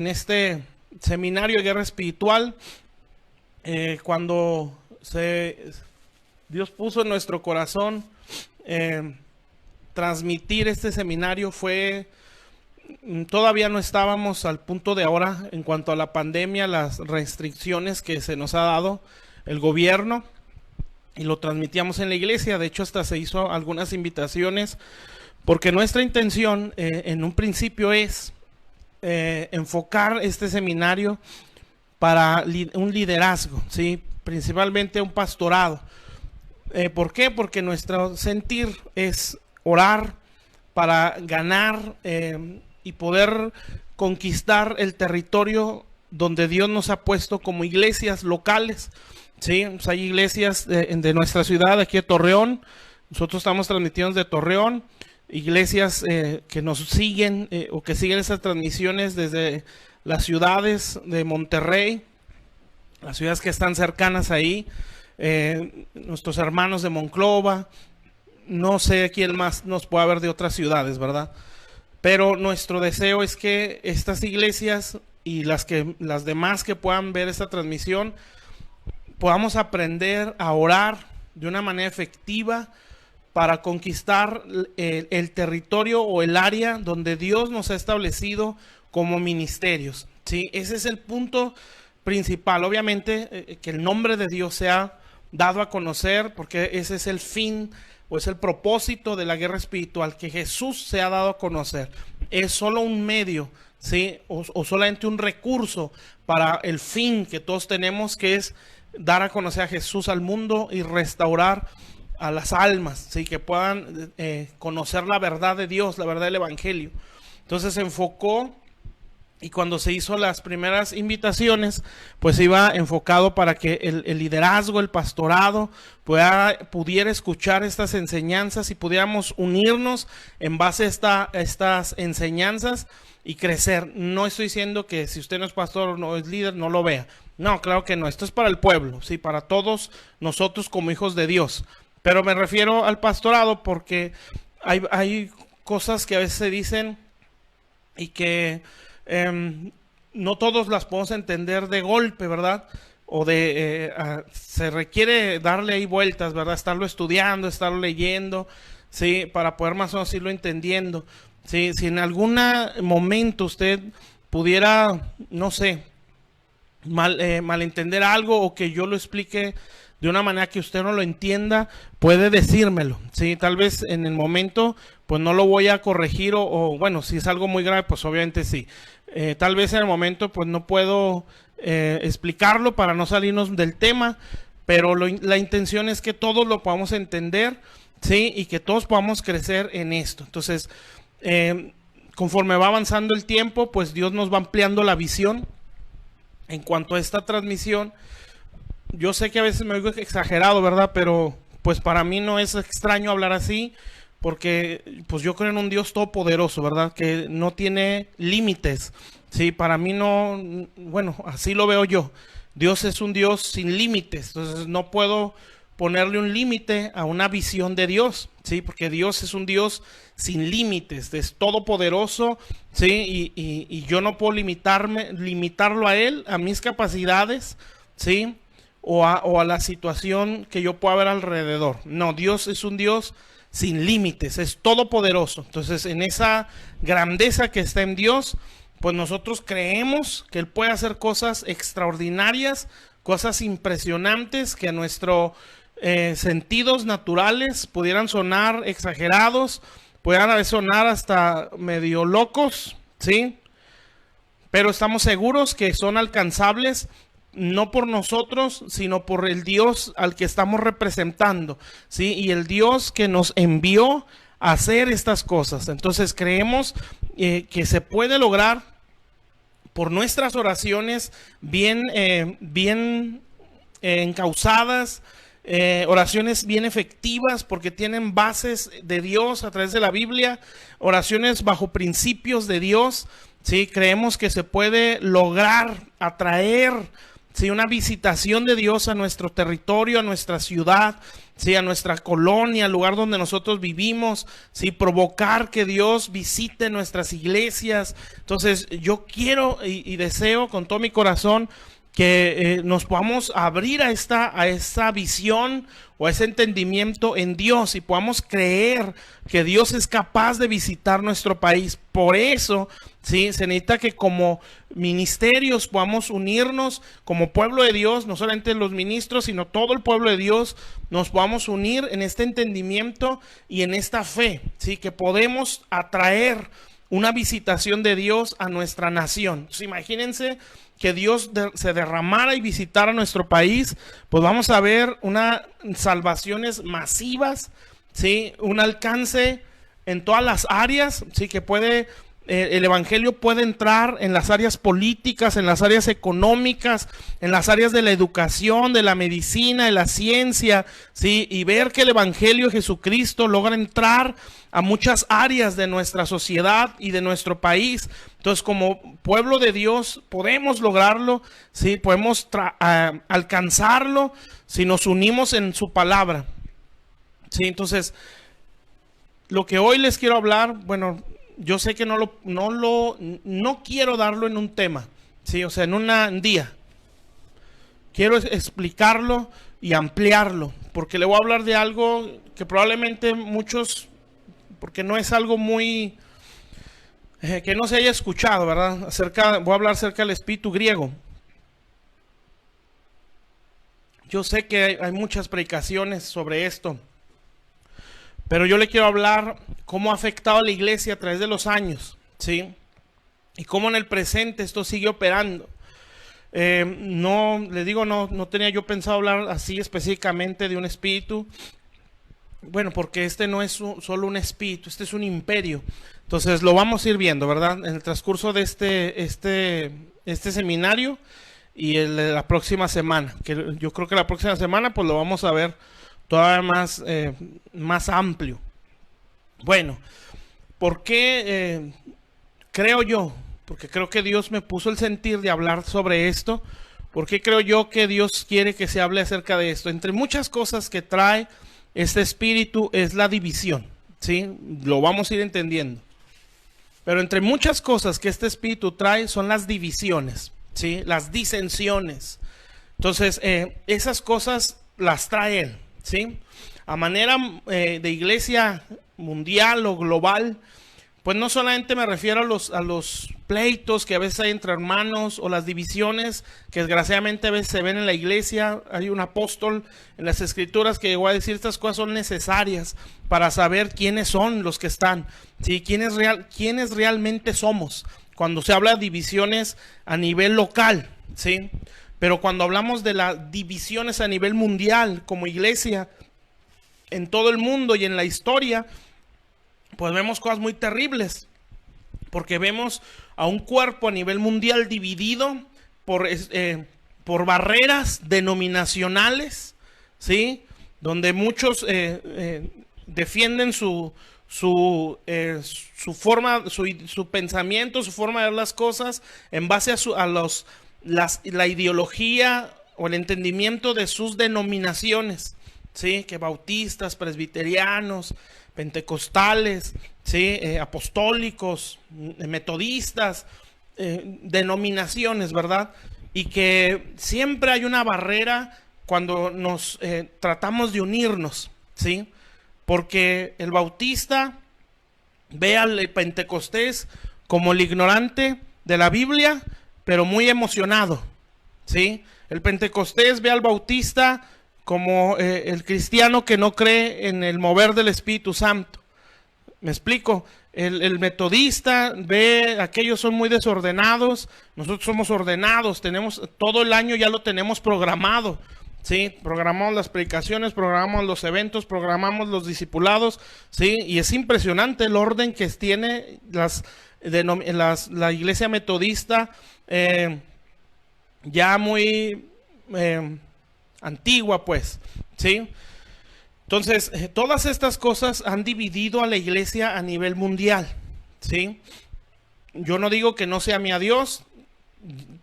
en este seminario de guerra espiritual, cuando Dios puso en nuestro corazón transmitir este seminario, todavía no estábamos al punto de ahora en cuanto a la pandemia, las restricciones que se nos ha dado el gobierno, y lo transmitíamos en la iglesia. De hecho, hasta se hizo algunas invitaciones, porque nuestra intención en un principio es enfocar este seminario para un liderazgo, ¿sí? Principalmente un pastorado. ¿Por qué? Porque nuestro sentir es orar para ganar y poder conquistar el territorio donde Dios nos ha puesto como iglesias locales, ¿sí? Pues hay iglesias de nuestra ciudad, aquí de Torreón. Nosotros estamos transmitiendo desde Torreón. Iglesias que nos siguen o que siguen esas transmisiones desde las ciudades de Monterrey, las ciudades que están cercanas ahí, nuestros hermanos de Monclova, no sé quién más nos puede haber de otras ciudades, ¿verdad? Pero nuestro deseo es que estas iglesias y las demás que puedan ver esta transmisión, podamos aprender a orar de una manera efectiva para conquistar el territorio o el área donde Dios nos ha establecido como ministerios, ¿sí? Ese es el punto principal. Obviamente que el nombre de Dios sea dado a conocer, porque ese es el fin o es el propósito de la guerra espiritual, que Jesús se ha dado a conocer. Es solo un medio, ¿sí? O solamente un recurso para el fin que todos tenemos, que es dar a conocer a Jesús al mundo y restaurar a las almas, ¿sí? Que puedan conocer la verdad de Dios, la verdad del Evangelio. Entonces se enfocó, y cuando se hizo las primeras invitaciones, pues iba enfocado para que el liderazgo, el pastorado, pudiera escuchar estas enseñanzas y pudiéramos unirnos en base a estas enseñanzas y crecer. No estoy diciendo que si usted no es pastor o no es líder, no lo vea. No, claro que no. Esto es para el pueblo, ¿sí? Para todos nosotros como hijos de Dios. Pero me refiero al pastorado porque hay cosas que a veces se dicen y que no todos las podemos entender de golpe, ¿verdad? O se requiere darle ahí vueltas, ¿verdad? Estarlo estudiando, estarlo leyendo, ¿sí? Para poder más o menos irlo entendiendo. ¿Sí? Si en algún momento usted pudiera, no sé, malentender algo, o que yo lo explique de una manera que usted no lo entienda, puede decírmelo, ¿sí? Tal vez en el momento pues no lo voy a corregir, o bueno, si es algo muy grave, pues obviamente sí. Tal vez en el momento pues no puedo explicarlo para no salirnos del tema, pero la intención es que todos lo podamos entender, ¿sí? Y que todos podamos crecer en esto. Entonces, conforme va avanzando el tiempo, pues Dios nos va ampliando la visión en cuanto a esta transmisión. Yo sé que a veces me oigo exagerado, ¿verdad? Pero pues para mí no es extraño hablar así, porque pues yo creo en un Dios todopoderoso, ¿verdad? Que no tiene límites, ¿sí? Para mí no, bueno, así lo veo yo. Dios es un Dios sin límites, entonces no puedo ponerle un límite a una visión de Dios, ¿sí? Porque Dios es un Dios sin límites, es todopoderoso, ¿sí? Y yo no puedo limitarlo a Él, a mis capacidades, ¿sí? O a la situación que yo pueda ver alrededor. No, Dios es un Dios sin límites, es todopoderoso. Entonces, en esa grandeza que está en Dios, pues nosotros creemos que Él puede hacer cosas extraordinarias, cosas impresionantes que a nuestros sentidos naturales pudieran sonar exagerados, pudieran sonar hasta medio locos, ¿sí? Pero estamos seguros que son alcanzables, no por nosotros, sino por el Dios al que estamos representando, ¿sí? Y el Dios que nos envió a hacer estas cosas. Entonces creemos que se puede lograr por nuestras oraciones bien encausadas, oraciones bien efectivas, porque tienen bases de Dios a través de la Biblia, oraciones bajo principios de Dios, ¿sí? Creemos que se puede lograr atraer, ¿sí? Una visitación de Dios a nuestro territorio, a nuestra ciudad, sí, a nuestra colonia, al lugar donde nosotros vivimos, sí, provocar que Dios visite nuestras iglesias. Entonces, yo quiero y deseo con todo mi corazón que nos podamos abrir a esta visión o a ese entendimiento en Dios y podamos creer que Dios es capaz de visitar nuestro país. Por eso, sí, se necesita que como ministerios podamos unirnos como pueblo de Dios, no solamente los ministros, sino todo el pueblo de Dios, nos podamos unir en este entendimiento y en esta fe, sí, que podemos atraer una visitación de Dios a nuestra nación. Entonces, imagínense que Dios se derramara y visitara nuestro país, pues vamos a ver unas salvaciones masivas, ¿sí? Un alcance en todas las áreas, ¿sí? Que puede, el evangelio puede entrar en las áreas políticas, en las áreas económicas, en las áreas de la educación, de la medicina, de la ciencia, ¿sí? Y ver que el evangelio de Jesucristo logra entrar a muchas áreas de nuestra sociedad y de nuestro país. Entonces, como pueblo de Dios podemos lograrlo, ¿sí? Podemos alcanzarlo si nos unimos en su palabra, ¿sí? Entonces, lo que hoy les quiero hablar, bueno, yo sé que no quiero darlo en un tema, ¿sí? O sea, en un día. Quiero explicarlo y ampliarlo, porque le voy a hablar de algo que probablemente muchos, porque no es algo muy que no se haya escuchado, ¿verdad? Voy a hablar acerca del espíritu griego. Yo sé que hay muchas predicaciones sobre esto, pero yo le quiero hablar cómo ha afectado a la iglesia a través de los años, ¿sí? Y cómo en el presente esto sigue operando. No tenía yo pensado hablar así específicamente de un espíritu. Bueno, porque este no es solo un espíritu, este es un imperio. Entonces lo vamos a ir viendo, ¿verdad? En el transcurso de este seminario y la próxima semana. Que yo creo que la próxima semana pues lo vamos a ver todavía más amplio. Bueno, ¿por qué creo yo? Porque creo que Dios me puso el sentir de hablar sobre esto. ¿Por qué creo yo que Dios quiere que se hable acerca de esto? Entre muchas cosas que trae este espíritu es la división, ¿sí? Lo vamos a ir entendiendo. Pero entre muchas cosas que este espíritu trae son las divisiones, ¿sí? Las disensiones. Entonces, esas cosas las trae él, ¿sí? A manera de iglesia mundial o global, pues no solamente me refiero a los pleitos que a veces hay entre hermanos o las divisiones que desgraciadamente a veces se ven en la iglesia. Hay un apóstol en las escrituras que llegó a decir estas cosas son necesarias para saber quiénes son los que están, ¿sí? Quiénes realmente somos cuando se habla de divisiones a nivel local, ¿sí? Pero cuando hablamos de las divisiones a nivel mundial como iglesia en todo el mundo y en la historia, pues vemos cosas muy terribles, porque vemos a un cuerpo a nivel mundial dividido por barreras denominacionales, ¿sí? Donde muchos defienden su forma, su pensamiento, su forma de ver las cosas en base la ideología o el entendimiento de sus denominaciones, ¿sí? Que bautistas, presbiterianos, pentecostales, ¿sí? Apostólicos, metodistas, denominaciones, ¿verdad? Y que siempre hay una barrera cuando nos tratamos de unirnos, ¿sí? Porque el bautista ve al pentecostés como el ignorante de la Biblia, pero muy emocionado, ¿sí? El pentecostés ve al bautista como el cristiano que no cree en el mover del Espíritu Santo. ¿Me explico? El metodista ve, aquellos son muy desordenados, nosotros somos ordenados, tenemos todo el año ya lo tenemos programado, ¿sí? Programamos las predicaciones, programamos los eventos, programamos los discipulados, ¿sí? Y es impresionante el orden que tiene la iglesia metodista, ya muy antigua, pues, ¿sí? Entonces, todas estas cosas han dividido a la iglesia a nivel mundial, ¿sí? Yo no digo que no se ame a Dios,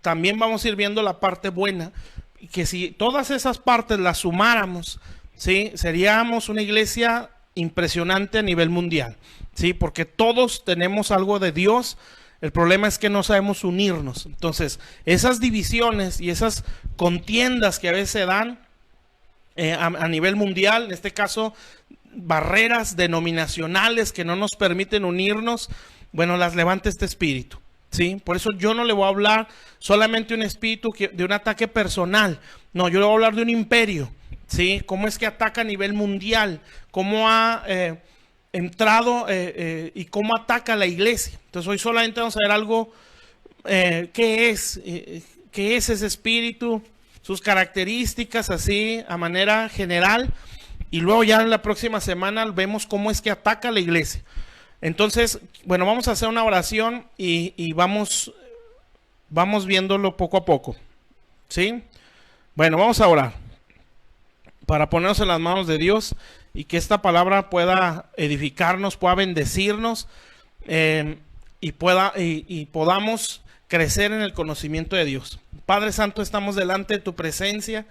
también vamos a ir viendo la parte buena, y que si todas esas partes las sumáramos, ¿sí? Seríamos una iglesia impresionante a nivel mundial, ¿sí? Porque todos tenemos algo de Dios. El problema es que no sabemos unirnos. Entonces, esas divisiones y esas contiendas que a veces se dan a nivel mundial, en este caso, barreras denominacionales que no nos permiten unirnos, bueno, las levanta este espíritu, ¿sí? Por eso yo no le voy a hablar solamente de un espíritu, de un ataque personal. No, yo le voy a hablar de un imperio, ¿sí? Cómo es que ataca a nivel mundial, cómo ha entrado y cómo ataca a la iglesia. Entonces hoy solamente vamos a ver algo, qué es ese espíritu, sus características así a manera general, y luego ya en la próxima semana vemos cómo es que ataca a la iglesia. Entonces, bueno, vamos a hacer una oración y vamos viéndolo poco a poco, ¿sí? Bueno, vamos a orar para ponernos en las manos de Dios y que esta palabra pueda edificarnos, pueda bendecirnos y podamos crecer en el conocimiento de Dios. Padre Santo, estamos delante de tu presencia.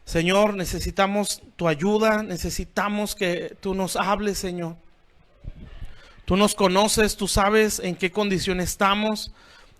Señor, necesitamos tu ayuda, necesitamos que tú nos hables, Señor. Tú nos conoces, tú sabes en qué condición estamos.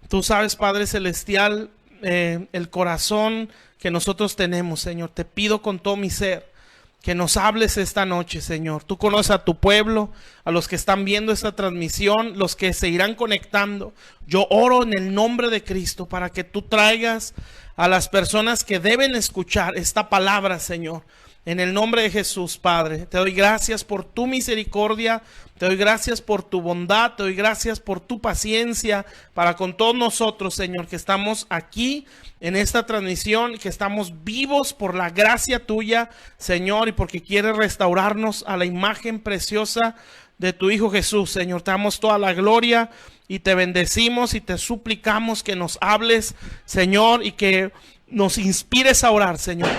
Tú sabes, Padre Celestial, el corazón que nosotros tenemos, Señor. Te pido con todo mi ser que nos hables esta noche, Señor. Tú conoces a tu pueblo, a los que están viendo esta transmisión, los que se irán conectando. Yo oro en el nombre de Cristo para que tú traigas a las personas que deben escuchar esta palabra, Señor. En el nombre de Jesús, Padre, te doy gracias por tu misericordia, te doy gracias por tu bondad, te doy gracias por tu paciencia para con todos nosotros, Señor, que estamos aquí en esta transmisión, que estamos vivos por la gracia tuya, Señor, y porque quieres restaurarnos a la imagen preciosa de tu Hijo Jesús, Señor. Te damos toda la gloria y te bendecimos y te suplicamos que nos hables, Señor, y que nos inspires a orar, Señor,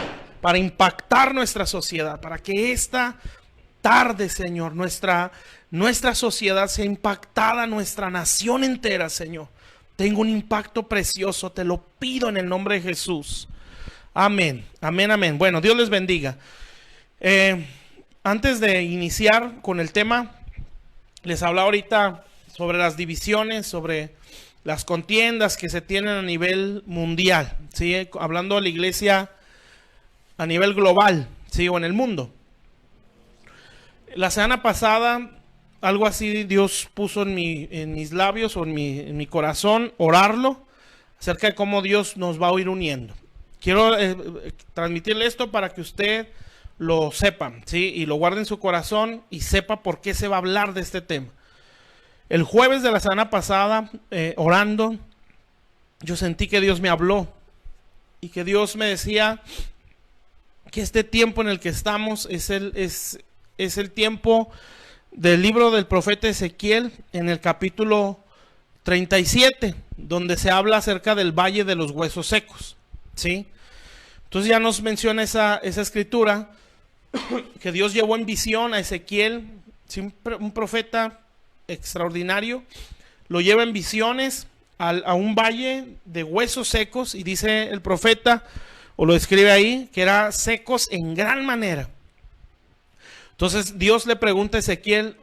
para impactar nuestra sociedad, para que esta tarde, Señor, nuestra sociedad sea impactada, nuestra nación entera, Señor, tenga un impacto precioso. Te lo pido en el nombre de Jesús. Amén, amén, amén. Bueno, Dios les bendiga. Antes de iniciar con el tema, les hablaba ahorita sobre las divisiones, sobre las contiendas que se tienen a nivel mundial, ¿sí? Hablando de la iglesia a nivel global, ¿sí? O en el mundo. La semana pasada, algo así Dios puso en mis labios o en mi corazón, orarlo, acerca de cómo Dios nos va a ir uniendo. Quiero transmitirle esto para que usted lo sepa, ¿sí? Y lo guarde en su corazón y sepa por qué se va a hablar de este tema. El jueves de la semana pasada, orando, yo sentí que Dios me habló y que Dios me decía que este tiempo en el que estamos es el tiempo del libro del profeta Ezequiel, en el capítulo 37, donde se habla acerca del valle de los huesos secos, ¿sí? Entonces ya nos menciona esa escritura que Dios llevó en visión a Ezequiel, ¿sí? Un profeta extraordinario, lo lleva en visiones a un valle de huesos secos, y dice el profeta, o lo escribe ahí, que eran secos en gran manera. Entonces Dios le pregunta a Ezequiel,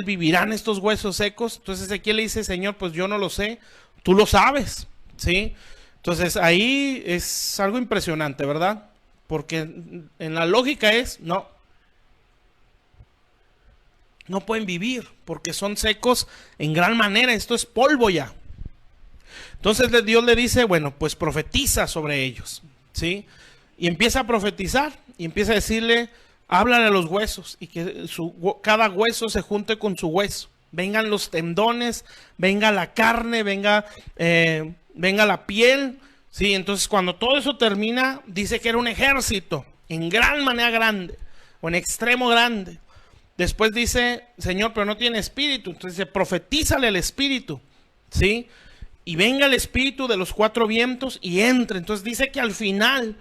¿vivirán estos huesos secos? Entonces Ezequiel le dice, Señor, pues yo no lo sé, tú lo sabes, ¿sí? Entonces ahí es algo impresionante, ¿verdad? Porque en la lógica es, no pueden vivir, porque son secos en gran manera, esto es polvo ya. Entonces Dios le dice, bueno, pues profetiza sobre ellos, ¿sí? Y empieza a profetizar, y empieza a decirle, háblale a los huesos, y que cada hueso se junte con su hueso. Vengan los tendones, venga la carne, venga la piel, ¿sí? Entonces cuando todo eso termina, dice que era un ejército, en gran manera grande, o en extremo grande. Después dice, Señor, pero no tiene espíritu. Entonces dice, profetízale el espíritu, ¿sí? Y venga el espíritu de los cuatro vientos y entre. Entonces dice que al final,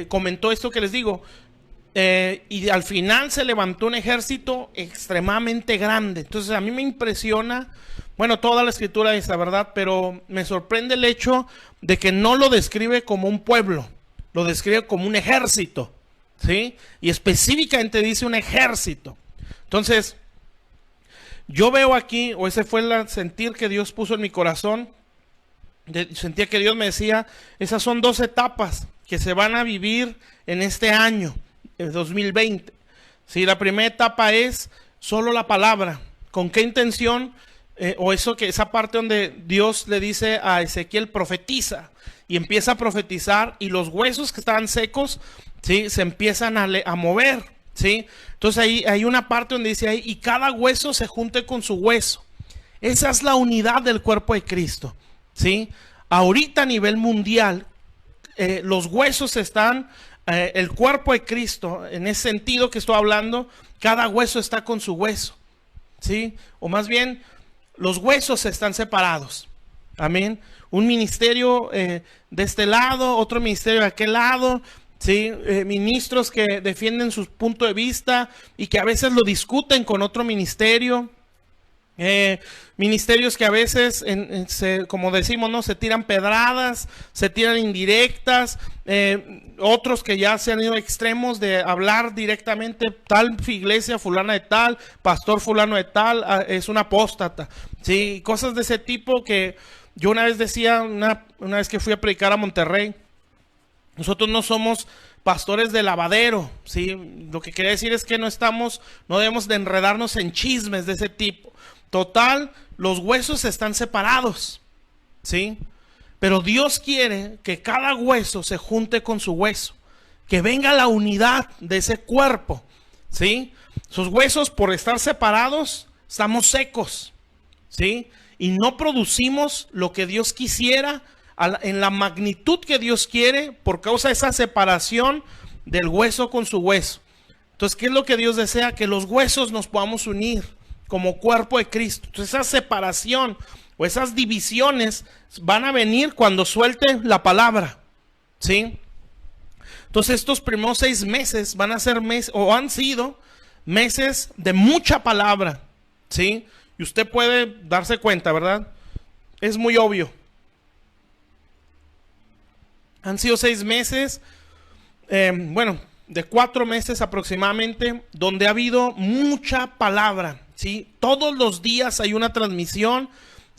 comentó esto que les digo, y al final se levantó un ejército extremadamente grande. Entonces a mí me impresiona, bueno, toda la escritura es la verdad, pero me sorprende el hecho de que no lo describe como un pueblo, lo describe como un ejército, ¿sí? Y específicamente dice un ejército. Entonces, yo veo aquí, o ese fue el sentir que Dios puso en mi corazón, sentía que Dios me decía, esas son 2 etapas que se van a vivir en este año, el 2020. ¿Sí? La primera etapa es solo la palabra. ¿Con qué intención? O esa parte donde Dios le dice a Ezequiel, profetiza, y empieza a profetizar, y los huesos que estaban secos, ¿sí? Se empiezan a mover, ¿sí? Entonces ahí hay una parte donde dice ahí, y cada hueso se junte con su hueso. Esa es la unidad del cuerpo de Cristo, ¿sí? Ahorita a nivel mundial, los huesos están, el cuerpo de Cristo, en ese sentido que estoy hablando, cada hueso está con su hueso, ¿sí? O más bien, los huesos están separados. Amén. Un ministerio de este lado, otro ministerio de aquel lado, ¿sí? Ministros que defienden su punto de vista y que a veces lo discuten con otro ministerio. Ministerios que a veces, como decimos, ¿no? Se tiran pedradas, se tiran indirectas, otros que ya se han ido a extremos de hablar directamente, tal iglesia fulana de tal, pastor fulano de tal, es un apóstata, ¿sí? Cosas de ese tipo que yo una vez decía, una vez que fui a predicar a Monterrey, nosotros no somos pastores de lavadero, ¿sí? Lo que quería decir es que no debemos de enredarnos en chismes de ese tipo. Total, los huesos están separados, ¿sí? Pero Dios quiere que cada hueso se junte con su hueso, que venga la unidad de ese cuerpo, ¿sí? Sus huesos, por estar separados, estamos secos, ¿sí? Y no producimos lo que Dios quisiera en la magnitud que Dios quiere por causa de esa separación del hueso con su hueso. Entonces, ¿qué es lo que Dios desea? Que los huesos nos podamos unir como cuerpo de Cristo. Entonces, esa separación o esas divisiones van a venir cuando suelte la palabra, ¿sí? Entonces, estos primeros 6 meses van a ser meses, o han sido meses de mucha palabra, ¿sí? Y usted puede darse cuenta, ¿verdad? Es muy obvio. Han sido 6 meses, de 4 meses aproximadamente, donde ha habido mucha palabra, ¿sí? Todos los días hay una transmisión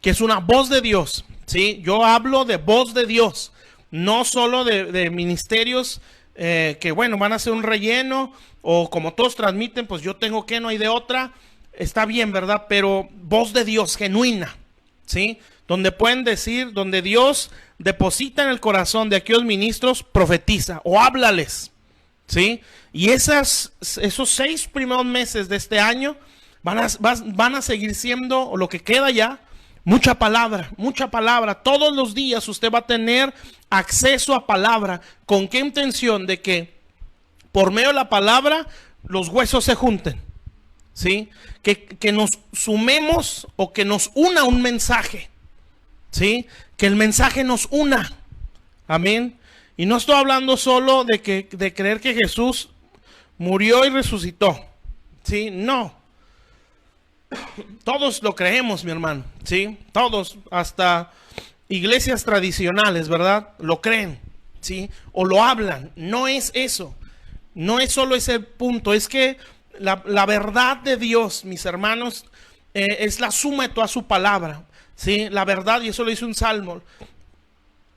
que es una voz de Dios, ¿sí? Yo hablo de voz de Dios, no solo de ministerios que, van a hacer un relleno, o como todos transmiten, pues yo tengo que, no hay de otra, está bien, ¿verdad? Pero voz de Dios genuina, ¿sí? Donde pueden decir, donde Dios deposita en el corazón de aquellos ministros, profetiza o háblales, ¿sí? Y esos 6 primeros meses de este año van a seguir siendo, o lo que queda ya, mucha palabra, mucha palabra. Todos los días usted va a tener acceso a palabra. ¿Con qué intención? De que por medio de la palabra los huesos se junten, ¿sí? Que nos sumemos o que nos una un mensaje, ¿sí? Que el mensaje nos una. Amén. Y no estoy hablando solo de creer que Jesús murió y resucitó, ¿sí? No. Todos lo creemos, mi hermano, ¿sí? Todos, hasta iglesias tradicionales, ¿verdad? Lo creen, ¿sí? O lo hablan. No es eso. No es solo ese punto. Es que la verdad de Dios, mis hermanos, es la suma de toda su palabra, ¿sí? La verdad, y eso lo dice un salmo.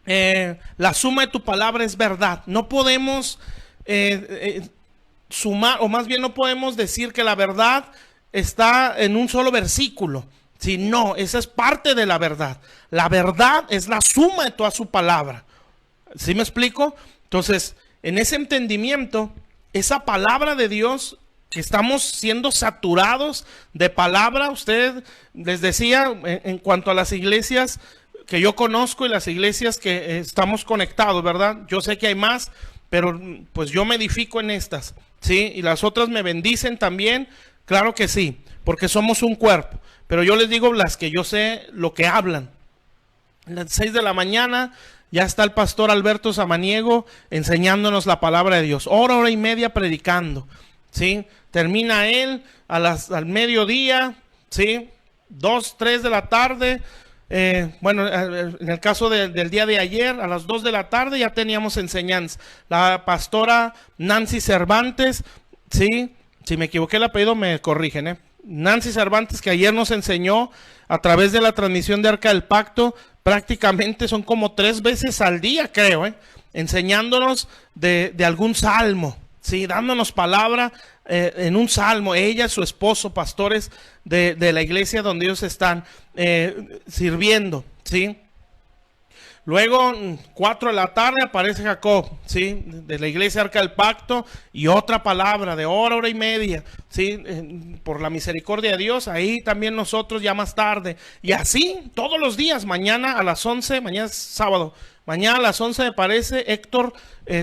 La suma de tu palabra es verdad. No podemos sumar, o más bien no podemos decir que la verdad está en un solo versículo. Si no, esa es parte de la verdad. La verdad es la suma de toda su palabra. ¿Sí me explico? Entonces, en ese entendimiento, esa palabra de Dios, que estamos siendo saturados de palabra. Usted les decía, en cuanto a las iglesias que yo conozco y las iglesias que estamos conectados, ¿verdad? Yo sé que hay más, pero pues yo me edifico en estas, ¿sí? Y las otras me bendicen también. Claro que sí, porque somos un cuerpo. Pero yo les digo las que yo sé lo que hablan. A las 6 de la mañana ya está el pastor Alberto Samaniego enseñándonos la palabra de Dios. Hora y media predicando, ¿sí? Termina él al mediodía, ¿sí? 2, 3 de la tarde. bueno, en el caso del día de ayer, a las 2 de la tarde ya teníamos enseñanza. La pastora Nancy Cervantes, sí, si me equivoqué el apellido me corrigen, Nancy Cervantes, que ayer nos enseñó a través de la transmisión de Arca del Pacto, prácticamente son como 3 veces al día, creo, enseñándonos de algún salmo, sí, dándonos palabra en un salmo. Ella, su esposo, pastores de la iglesia donde ellos están sirviendo, sí. Luego, 4 de la tarde aparece Jacob, ¿sí? De la iglesia Arca del Pacto, y otra palabra de hora y media, ¿sí? Por la misericordia de Dios, ahí también nosotros ya más tarde. Y así, todos los días, mañana a las 11, mañana es sábado, mañana a las 11 me parece, Héctor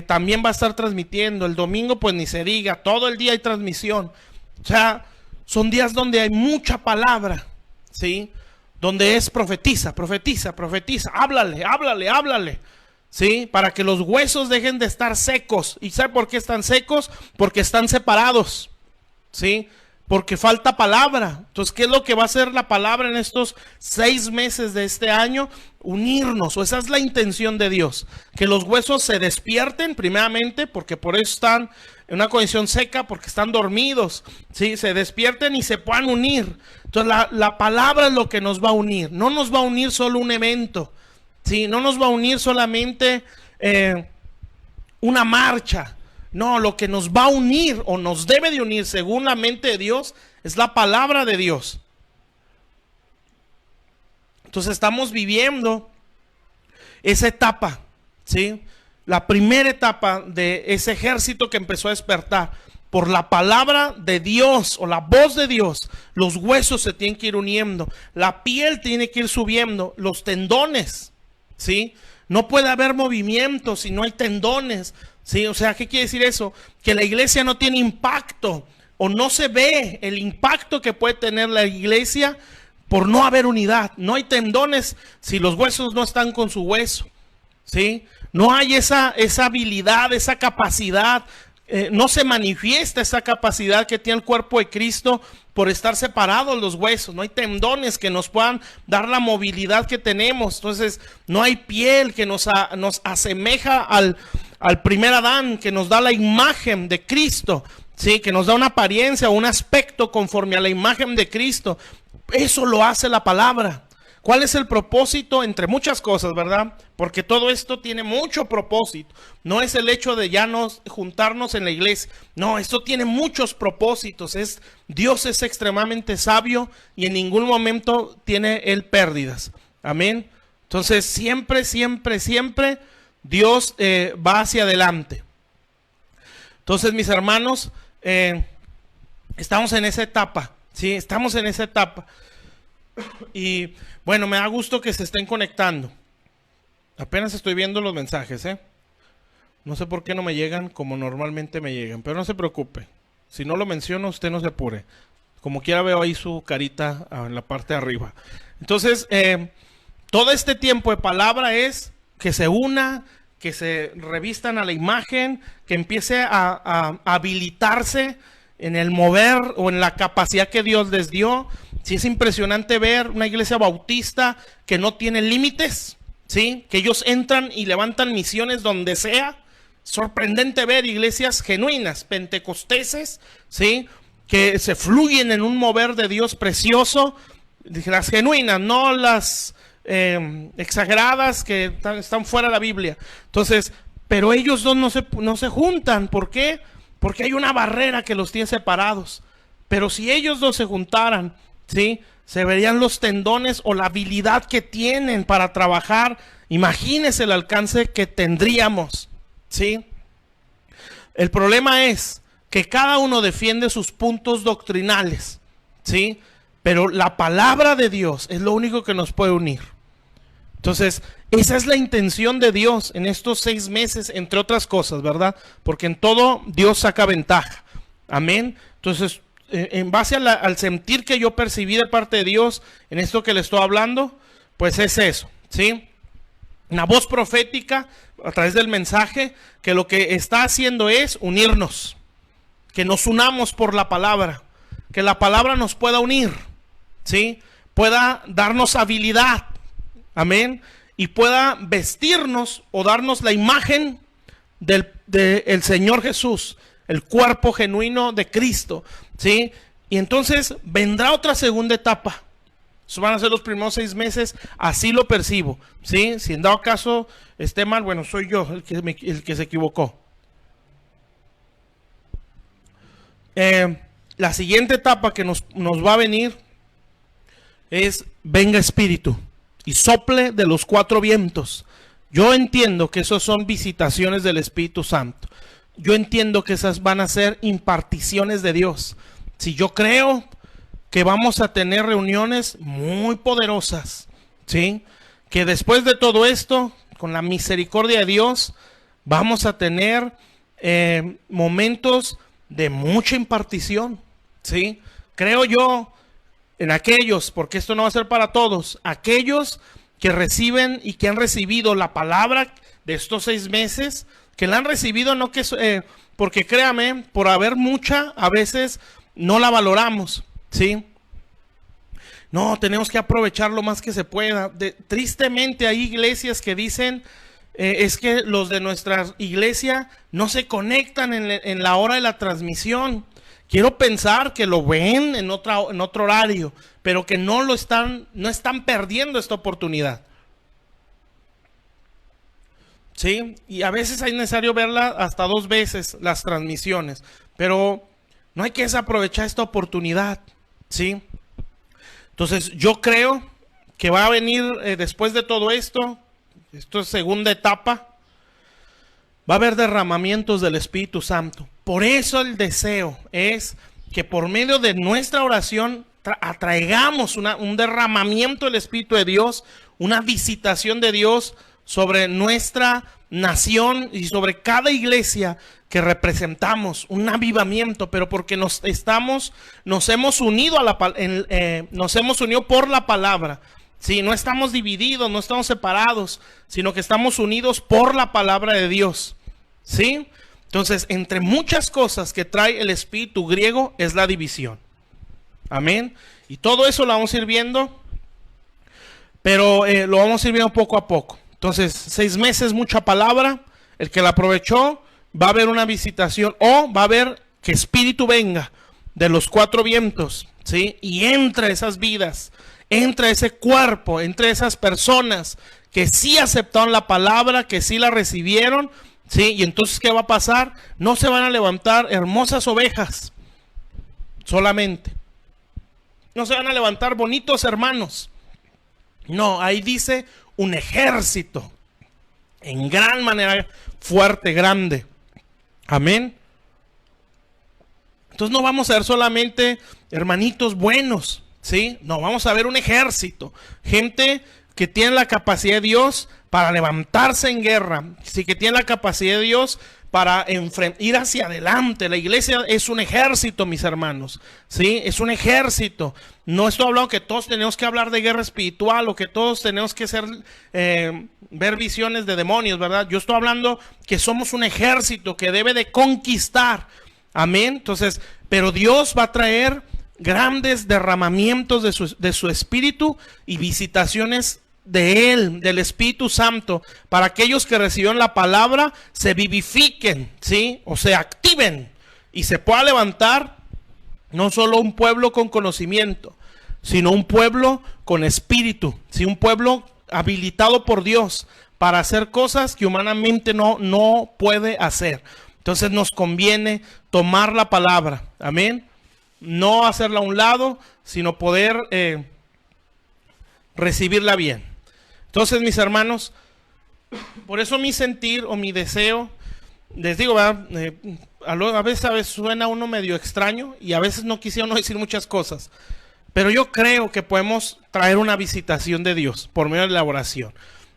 también va a estar transmitiendo. El domingo, pues ni se diga, todo el día hay transmisión. O sea, son días donde hay mucha palabra, ¿sí? Donde es profetiza, profetiza, profetiza, háblale, ¿sí? Para que los huesos dejen de estar secos. ¿Y sabe por qué están secos? Porque están separados, ¿sí? Porque falta palabra. Entonces, ¿qué es lo que va a hacer la palabra en estos 6 meses de este año? Unirnos, o esa es la intención de Dios. Que los huesos se despierten primeramente, porque por eso están en una condición seca, porque están dormidos, ¿sí? Se despierten y se puedan unir. Entonces la palabra es lo que nos va a unir. No nos va a unir solo un evento, ¿sí? No nos va a unir solamente una marcha. No, lo que nos va a unir o nos debe de unir según la mente de Dios es la palabra de Dios. Entonces estamos viviendo esa etapa, ¿sí? La primera etapa de ese ejército que empezó a despertar. Por la palabra de Dios o la voz de Dios, los huesos se tienen que ir uniendo, la piel tiene que ir subiendo, los tendones, ¿sí? No puede haber movimiento si no hay tendones, ¿sí? O sea, ¿qué quiere decir eso? Que la iglesia no tiene impacto o no se ve el impacto que puede tener la iglesia por no haber unidad. No hay tendones si los huesos no están con su hueso, ¿sí? No hay esa habilidad, esa capacidad. No se manifiesta esa capacidad que tiene el cuerpo de Cristo por estar separados los huesos. No hay tendones que nos puedan dar la movilidad que tenemos. Entonces no hay piel que nos asemeja al primer Adán, que nos da la imagen de Cristo, ¿sí? Que nos da una apariencia, un aspecto conforme a la imagen de Cristo. Eso lo hace la palabra. ¿Cuál es el propósito? Entre muchas cosas, ¿verdad? Porque todo esto tiene mucho propósito. No es el hecho de ya juntarnos en la iglesia. No, esto tiene muchos propósitos. Dios es extremadamente sabio y en ningún momento tiene él pérdidas. Amén. Entonces siempre Dios va hacia adelante. Entonces, mis hermanos, estamos en esa etapa. Sí, estamos en esa etapa. Y bueno, me da gusto que se estén conectando. Apenas estoy viendo los mensajes, No sé por qué no me llegan como normalmente me llegan, pero no se preocupe. Si no lo menciono, usted no se apure. Como quiera veo ahí su carita en la parte de arriba. Entonces, todo este tiempo de palabra es que se una, que se revistan a la imagen, que empiece a habilitarse en el mover o en la capacidad que Dios les dio. Sí, es impresionante ver una iglesia bautista que no tiene límites, ¿sí? Que ellos entran y levantan misiones donde sea. Sorprendente ver iglesias genuinas, pentecosteses, ¿sí? Que se fluyen en un mover de Dios precioso. Las genuinas, no las exageradas que están fuera de la Biblia. Entonces, pero ellos dos no se juntan. ¿Por qué? Porque hay una barrera que los tiene separados. Pero si ellos dos se juntaran, ¿sí? Se verían los tendones o la habilidad que tienen para trabajar. Imagínense el alcance que tendríamos, ¿sí? El problema es que cada uno defiende sus puntos doctrinales, ¿sí? Pero la palabra de Dios es lo único que nos puede unir. Entonces, esa es la intención de Dios en estos 6 meses, entre otras cosas, ¿verdad? Porque en todo Dios saca ventaja. Amén. Entonces, en base al sentir que yo percibí de parte de Dios en esto que le estoy hablando, pues es eso, ¿sí? Una voz profética a través del mensaje que lo que está haciendo es unirnos, que nos unamos por la palabra, que la palabra nos pueda unir, ¿sí? Pueda darnos habilidad, amén, y pueda vestirnos o darnos la imagen del Señor Jesús, el cuerpo genuino de Cristo, ¿sí? Y entonces vendrá otra segunda etapa. Eso van a ser los primeros 6 meses, así lo percibo, ¿sí? Si en dado caso esté mal, bueno, soy yo el que se equivocó. La siguiente etapa que nos va a venir es: venga Espíritu y sople de los 4 vientos. Yo entiendo que esos son visitaciones del Espíritu Santo. Yo entiendo que esas van a ser imparticiones de Dios. Si yo creo que vamos a tener reuniones muy poderosas, ¿sí? Que después de todo esto, con la misericordia de Dios, vamos a tener momentos de mucha impartición, ¿sí? Creo yo en aquellos, porque esto no va a ser para todos, aquellos que reciben y que han recibido la palabra de estos 6 meses, que la han recibido, no que porque créame, por haber mucha, a veces no la valoramos, ¿sí? No, tenemos que aprovechar lo más que se pueda. Tristemente hay iglesias que dicen, es que los de nuestra iglesia no se conectan en la hora de la transmisión. Quiero pensar que lo ven en otro horario, pero que no están perdiendo esta oportunidad. ¿Sí? Y a veces es necesario verla hasta 2 veces las transmisiones, pero no hay que desaprovechar esta oportunidad, ¿sí? Entonces yo creo que va a venir después de todo esto es segunda etapa, va a haber derramamientos del Espíritu Santo. Por eso el deseo es que por medio de nuestra oración atraigamos un derramamiento del Espíritu de Dios, una visitación de Dios sobre nuestra nación y sobre cada iglesia que representamos, un avivamiento, pero porque nos hemos unido nos hemos unido por la palabra. Sí, no estamos divididos, no estamos separados, sino que estamos unidos por la palabra de Dios. ¿Sí? Entonces, entre muchas cosas que trae el espíritu griego es la división. Amén. Y todo eso lo vamos a ir viendo, pero lo vamos a ir viendo poco a poco. Entonces, 6 meses, mucha palabra. El que la aprovechó, va a haber una visitación o va a haber que espíritu venga de los 4 vientos, ¿sí? Y entre esas vidas, entre ese cuerpo, entre esas personas que sí aceptaron la palabra, que sí la recibieron, ¿sí? Y entonces, ¿qué va a pasar? No se van a levantar hermosas ovejas solamente. No se van a levantar bonitos hermanos. No, ahí dice un ejército en gran manera fuerte, grande. Amén. Entonces no vamos a ver solamente hermanitos buenos, ¿sí? No, vamos a ver un ejército. Gente que tiene la capacidad de Dios para levantarse en guerra. Sí, que tiene la capacidad de Dios para ir hacia adelante. La iglesia es un ejército, mis hermanos. ¿Sí? Es un ejército. No estoy hablando que todos tenemos que hablar de guerra espiritual o que todos tenemos que ver visiones de demonios, ¿verdad? Yo estoy hablando que somos un ejército que debe de conquistar. Amén. Entonces, pero Dios va a traer grandes derramamientos de su espíritu y visitaciones de Él, del Espíritu Santo, para aquellos que recibieron la palabra, se vivifiquen, ¿sí? O se activen y se pueda levantar no solo un pueblo con conocimiento, sino un pueblo con espíritu, ¿sí? Un pueblo habilitado por Dios para hacer cosas que humanamente no puede hacer. Entonces nos conviene tomar la palabra, amén. No hacerla a un lado, sino poder recibirla bien. Entonces, mis hermanos, por eso mi sentir o mi deseo, les digo, ¿verdad? A veces suena uno medio extraño y a veces no quisiera uno decir muchas cosas, pero yo creo que podemos traer una visitación de Dios por medio de la oración.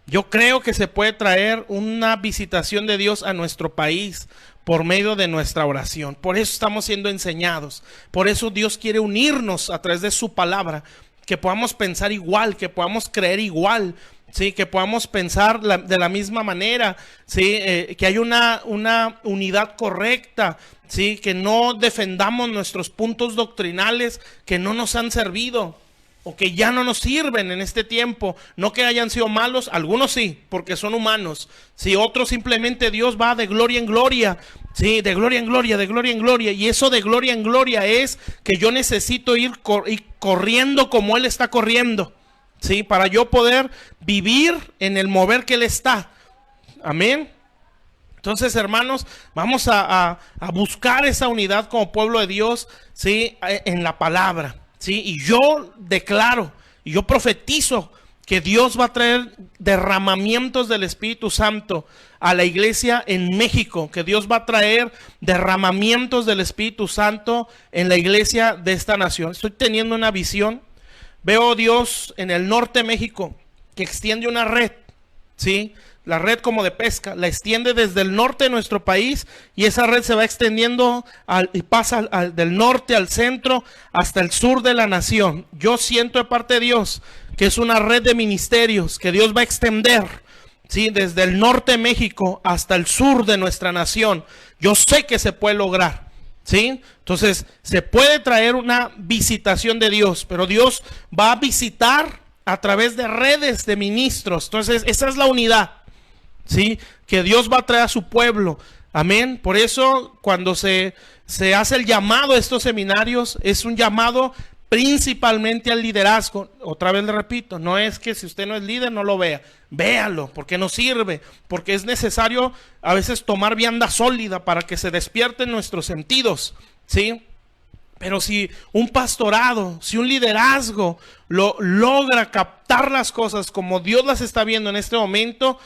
Yo creo que se puede traer una visitación de Dios a nuestro país por medio de nuestra oración. Por eso estamos siendo enseñados. Por eso Dios quiere unirnos a través de su palabra, que podamos pensar igual, que podamos creer igual, ¿sí? Que podamos pensar de la misma manera, ¿sí? Que hay una unidad correcta, ¿sí? Que no defendamos nuestros puntos doctrinales que no nos han servido. o que ya no nos sirven en este tiempo. No que hayan sido malos, algunos sí, porque son humanos. Sí, otros simplemente Dios va de gloria en gloria. Sí, de gloria en gloria, de gloria en gloria. Y eso de gloria en gloria es que yo necesito ir corriendo como Él está corriendo. Sí, para yo poder vivir en el mover que Él está. Amén. Entonces, hermanos, vamos a buscar esa unidad como pueblo de Dios, ¿sí? En la palabra, ¿sí? Y yo declaro, y yo profetizo que Dios va a traer derramamientos del Espíritu Santo a la iglesia en México, que Dios va a traer derramamientos del Espíritu Santo en la iglesia de esta nación. Estoy teniendo una visión, veo Dios en el norte de México, que extiende una red, ¿sí? La red como de pesca, la extiende desde el norte de nuestro país y esa red se va extendiendo y pasa del norte al centro hasta el sur de la nación. Yo siento de parte de Dios que es una red de ministerios que Dios va a extender, ¿sí? Desde el norte de México hasta el sur de nuestra nación. Yo sé que se puede lograr, ¿sí? Entonces se puede traer una visitación de Dios, pero Dios va a visitar a través de redes de ministros. Entonces esa es la unidad, ¿sí? Que Dios va a traer a su pueblo. Amén. Por eso cuando se hace el llamado a estos seminarios, es un llamado principalmente al liderazgo. Otra vez le repito, no es que si usted no es líder no lo vea. Véalo, porque nos sirve, porque es necesario a veces tomar vianda sólida para que se despierten nuestros sentidos, ¿sí? Pero si un pastorado, si un liderazgo logra captar las cosas como Dios las está viendo en este momento,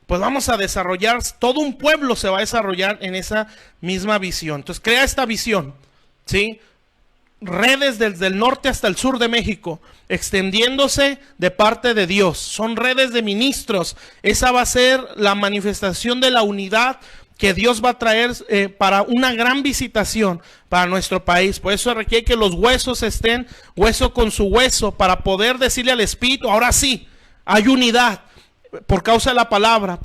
pues vamos a desarrollar, todo un pueblo se va a desarrollar en esa misma visión. Entonces crea esta visión, ¿sí? Redes desde el norte hasta el sur de México, extendiéndose de parte de Dios. Son redes de ministros. Esa va a ser la manifestación de la unidad que Dios va a traer para una gran visitación para nuestro país. Por eso requiere que los huesos estén hueso con su hueso para poder decirle al Espíritu, ahora sí, hay unidad. Por causa de la palabra,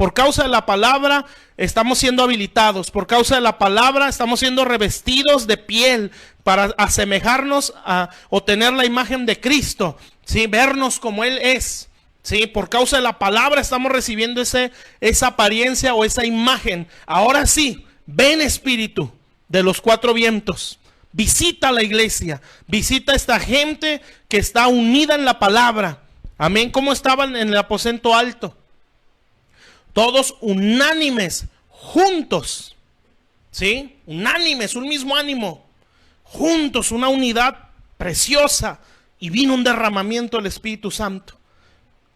estamos siendo habilitados, por causa de la palabra estamos siendo revestidos de piel para asemejarnos o tener la imagen de Cristo, ¿sí? Vernos como Él es, ¿sí? Por causa de la palabra estamos recibiendo esa apariencia o esa imagen. Ahora sí, ven Espíritu de los cuatro vientos, visita la iglesia, visita a esta gente que está unida en la palabra. Amén. ¿Cómo estaban en el aposento alto? Todos unánimes, juntos. ¿Sí? Unánimes, un mismo ánimo. Juntos, una unidad preciosa. Y vino un derramamiento del Espíritu Santo.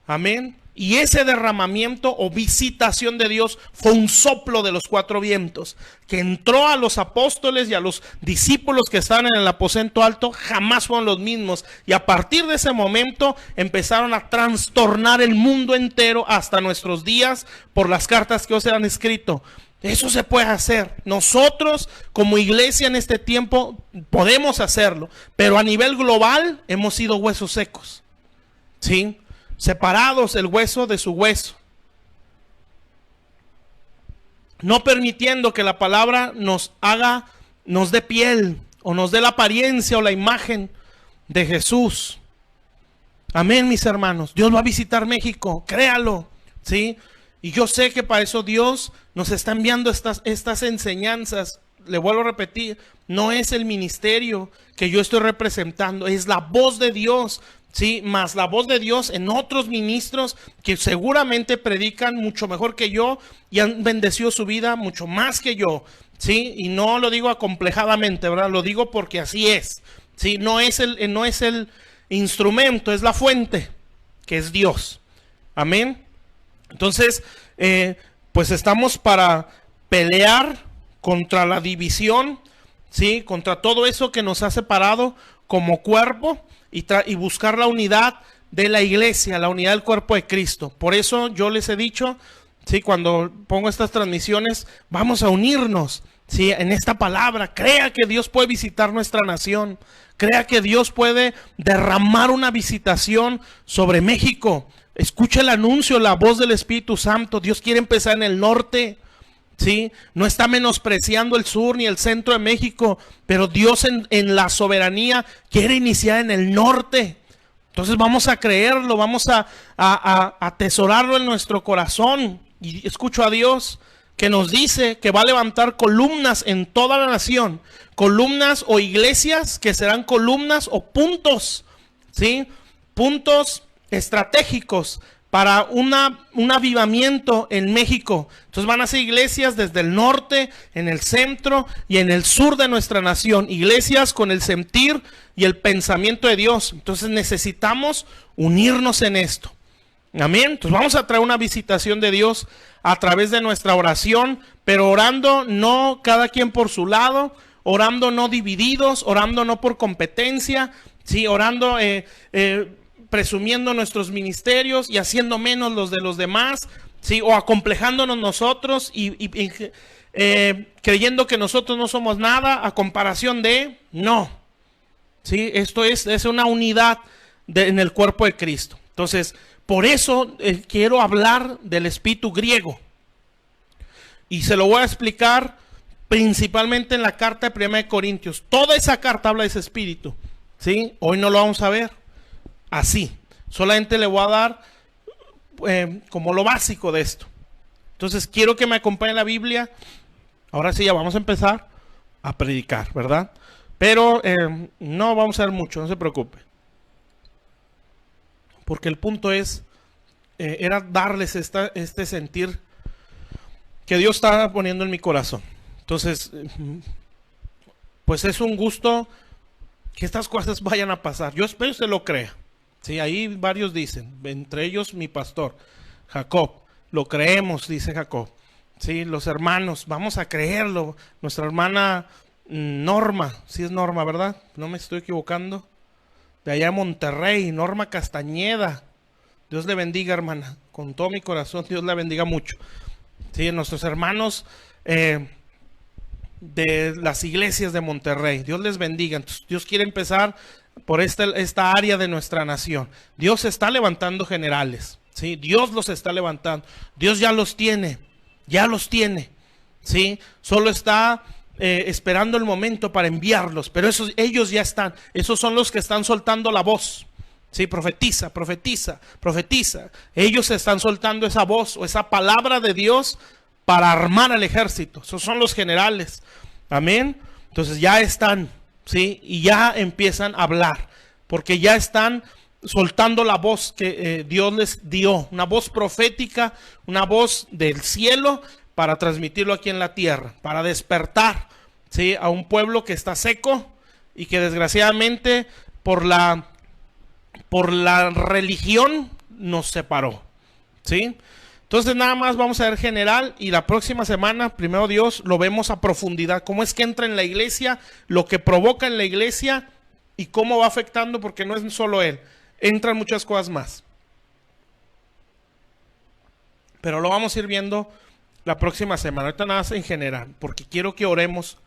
Amén. Y ese derramamiento o visitación de Dios fue un soplo de los cuatro vientos que entró a los apóstoles y a los discípulos que estaban en el aposento alto, jamás fueron los mismos. Y a partir de ese momento empezaron a trastornar el mundo entero hasta nuestros días por las cartas que os han escrito. Eso se puede hacer. Nosotros como iglesia en este tiempo podemos hacerlo, pero a nivel global hemos sido huesos secos. ¿Sí? Separados el hueso de su hueso, no permitiendo que la palabra nos dé piel o nos dé la apariencia o la imagen de Jesús. Amén, mis hermanos. Dios va a visitar México, créalo, ¿sí? Y yo sé que para eso Dios nos está enviando estas enseñanzas. Le vuelvo a repetir, no es el ministerio que yo estoy representando, es la voz de Dios. Sí, más la voz de Dios en otros ministros que seguramente predican mucho mejor que yo y han bendecido su vida mucho más que yo, sí, y no lo digo acomplejadamente, ¿verdad? Lo digo porque así es, sí, no es el instrumento, es la fuente, que es Dios. Amén. Entonces, pues estamos para pelear contra la división, sí, contra todo eso que nos ha separado como cuerpo. Y buscar la unidad de la iglesia, la unidad del cuerpo de Cristo. Por eso yo les he dicho, ¿sí? Cuando pongo estas transmisiones, vamos a unirnos, ¿sí? En esta palabra. Crea que Dios puede visitar nuestra nación. Crea que Dios puede derramar una visitación sobre México. Escucha el anuncio, la voz del Espíritu Santo. Dios quiere empezar en el norte. ¿Sí? No está menospreciando el sur ni el centro de México, pero Dios en la soberanía quiere iniciar en el norte. Entonces vamos a creerlo, vamos a atesorarlo en nuestro corazón. Y escucho a Dios que nos dice que va a levantar columnas en toda la nación. Columnas o iglesias que serán columnas o puntos, ¿sí? Puntos estratégicos para un avivamiento en México. Entonces van a ser iglesias desde el norte, en el centro y en el sur de nuestra nación. Iglesias con el sentir y el pensamiento de Dios. Entonces necesitamos unirnos en esto. Amén. Entonces vamos a traer una visitación de Dios a través de nuestra oración, pero orando no cada quien por su lado, orando no divididos, orando no por competencia, sí, orando presumiendo nuestros ministerios y haciendo menos los de los demás, ¿sí? O acomplejándonos nosotros y creyendo que nosotros no somos nada a comparación de, no. ¿Sí? Esto es una unidad en el cuerpo de Cristo. Entonces, por eso quiero hablar del espíritu griego. Y se lo voy a explicar principalmente en la carta de 1 Corintios. Toda esa carta habla de ese espíritu, ¿sí? Hoy no lo vamos a ver así. Solamente le voy a dar como lo básico de esto. Entonces quiero que me acompañe la Biblia. Ahora sí, ya vamos a empezar a predicar, ¿verdad? Pero no vamos a ver mucho, no se preocupe. Porque el punto era darles este sentir que Dios está poniendo en mi corazón. Entonces, pues es un gusto que estas cosas vayan a pasar. Yo espero que se lo crea. Sí, ahí varios dicen, entre ellos mi pastor, Jacob. Lo creemos, dice Jacob. Sí, los hermanos, vamos a creerlo. Nuestra hermana Norma, sí es Norma, ¿verdad? No me estoy equivocando. De allá de Monterrey, Norma Castañeda. Dios le bendiga, hermana. Con todo mi corazón, Dios la bendiga mucho. Sí, nuestros hermanos de las iglesias de Monterrey. Dios les bendiga. Entonces, Dios quiere empezar por esta área de nuestra nación. Dios está levantando generales. ¿Sí? Dios los está levantando. Dios ya los tiene. Ya los tiene. ¿Sí? Solo está esperando el momento para enviarlos. Pero ellos ya están. Esos son los que están soltando la voz. Sí, profetiza, profetiza, profetiza. Ellos están soltando esa voz o esa palabra de Dios para armar al ejército. Esos son los generales. Amén. Entonces ya están, ¿sí? Y ya empiezan a hablar. Porque ya están soltando la voz que Dios les dio. Una voz profética, una voz del cielo para transmitirlo aquí en la tierra. Para despertar, ¿sí? A un pueblo que está seco y que desgraciadamente por la religión nos separó, ¿sí? Entonces nada más vamos a ver general y la próxima semana, primero Dios, lo vemos a profundidad. Cómo es que entra en la iglesia, lo que provoca en la iglesia y cómo va afectando, porque no es solo él, entran muchas cosas más. Pero lo vamos a ir viendo la próxima semana, ahorita nada más en general, porque quiero que oremos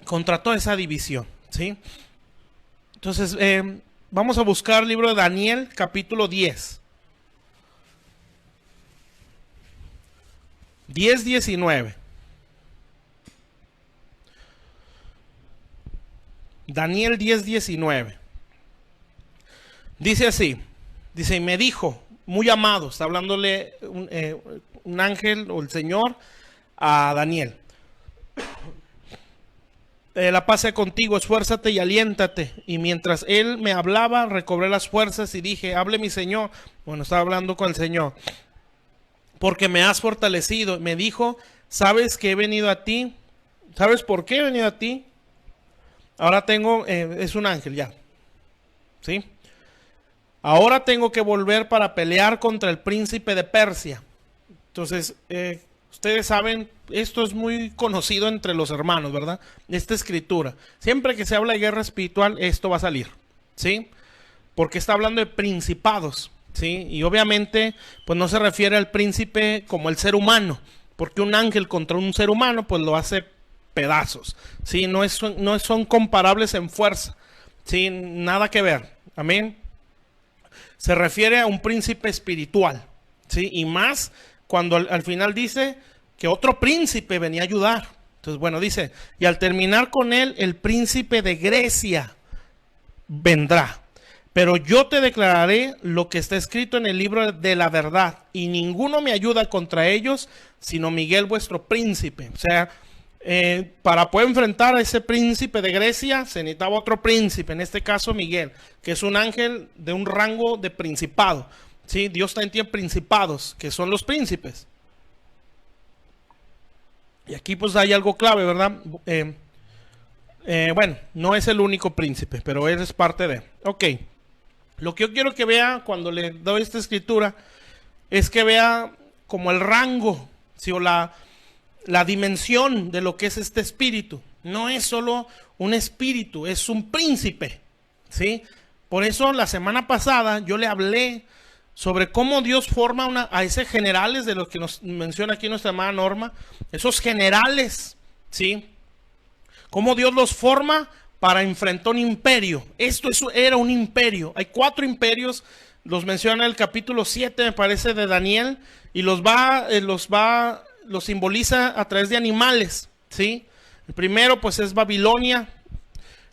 contra toda esa división, ¿sí? Entonces, vamos a buscar el libro de Daniel, capítulo 10. 10:19. Daniel 10:19. Dice así. Dice, y me dijo, muy amado, está hablándole un ángel o el Señor a Daniel. La paz sea contigo, esfuérzate y aliéntate. Y mientras él me hablaba, recobré las fuerzas y dije, hable mi Señor. Bueno, estaba hablando con el Señor. Porque me has fortalecido. Me dijo, ¿sabes que he venido a ti? ¿Sabes por qué he venido a ti? Ahora tengo, es un ángel ya. ¿Sí? Ahora tengo que volver para pelear contra el príncipe de Persia. Entonces, ustedes saben, esto es muy conocido entre los hermanos, ¿verdad? Esta escritura. Siempre que se habla de guerra espiritual, esto va a salir, ¿sí? Porque está hablando de principados, ¿sí? Y obviamente, pues no se refiere al príncipe como el ser humano, porque un ángel contra un ser humano, pues lo hace pedazos, ¿sí? No son comparables en fuerza, ¿sí? Nada que ver, amén. Se refiere a un príncipe espiritual, ¿sí? Y más cuando al final dice que otro príncipe venía a ayudar. Entonces, bueno, dice, y al terminar con él, el príncipe de Grecia vendrá. Pero yo te declararé lo que está escrito en el libro de la verdad, y ninguno me ayuda contra ellos, sino Miguel vuestro príncipe. O sea, para poder enfrentar a ese príncipe de Grecia, se necesitaba otro príncipe, en este caso Miguel, que es un ángel de un rango de principado. ¿Sí? Dios también tiene principados, que son los príncipes. Y aquí pues hay algo clave, ¿verdad? Bueno, no es el único príncipe, pero él es parte de. Ok. Lo que yo quiero que vea cuando le doy esta escritura es que vea como el rango, ¿sí? O la dimensión de lo que es este espíritu. No es solo un espíritu, es un príncipe, ¿sí? Por eso la semana pasada yo le hablé sobre cómo Dios forma a esos generales de los que nos menciona aquí nuestra hermana Norma, esos generales, ¿sí? Cómo Dios los forma para enfrentar un imperio. Eso era un imperio. Hay 4 imperios, los menciona en el capítulo 7, me parece, de Daniel, y los simboliza a través de animales, ¿sí? El primero pues es Babilonia,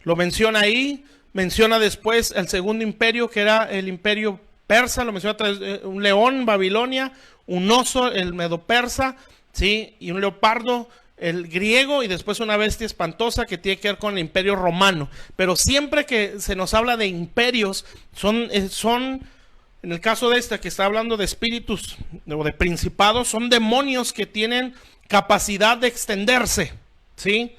lo menciona ahí, menciona después el segundo imperio, que era el imperio persa, lo menciona a través de un león, Babilonia, un oso, el medo persa, ¿sí? Y un leopardo, el griego, y después una bestia espantosa que tiene que ver con el imperio romano. Pero siempre que se nos habla de imperios, son en el caso de que está hablando de espíritus o de principados, son demonios que tienen capacidad de extenderse, ¿sí?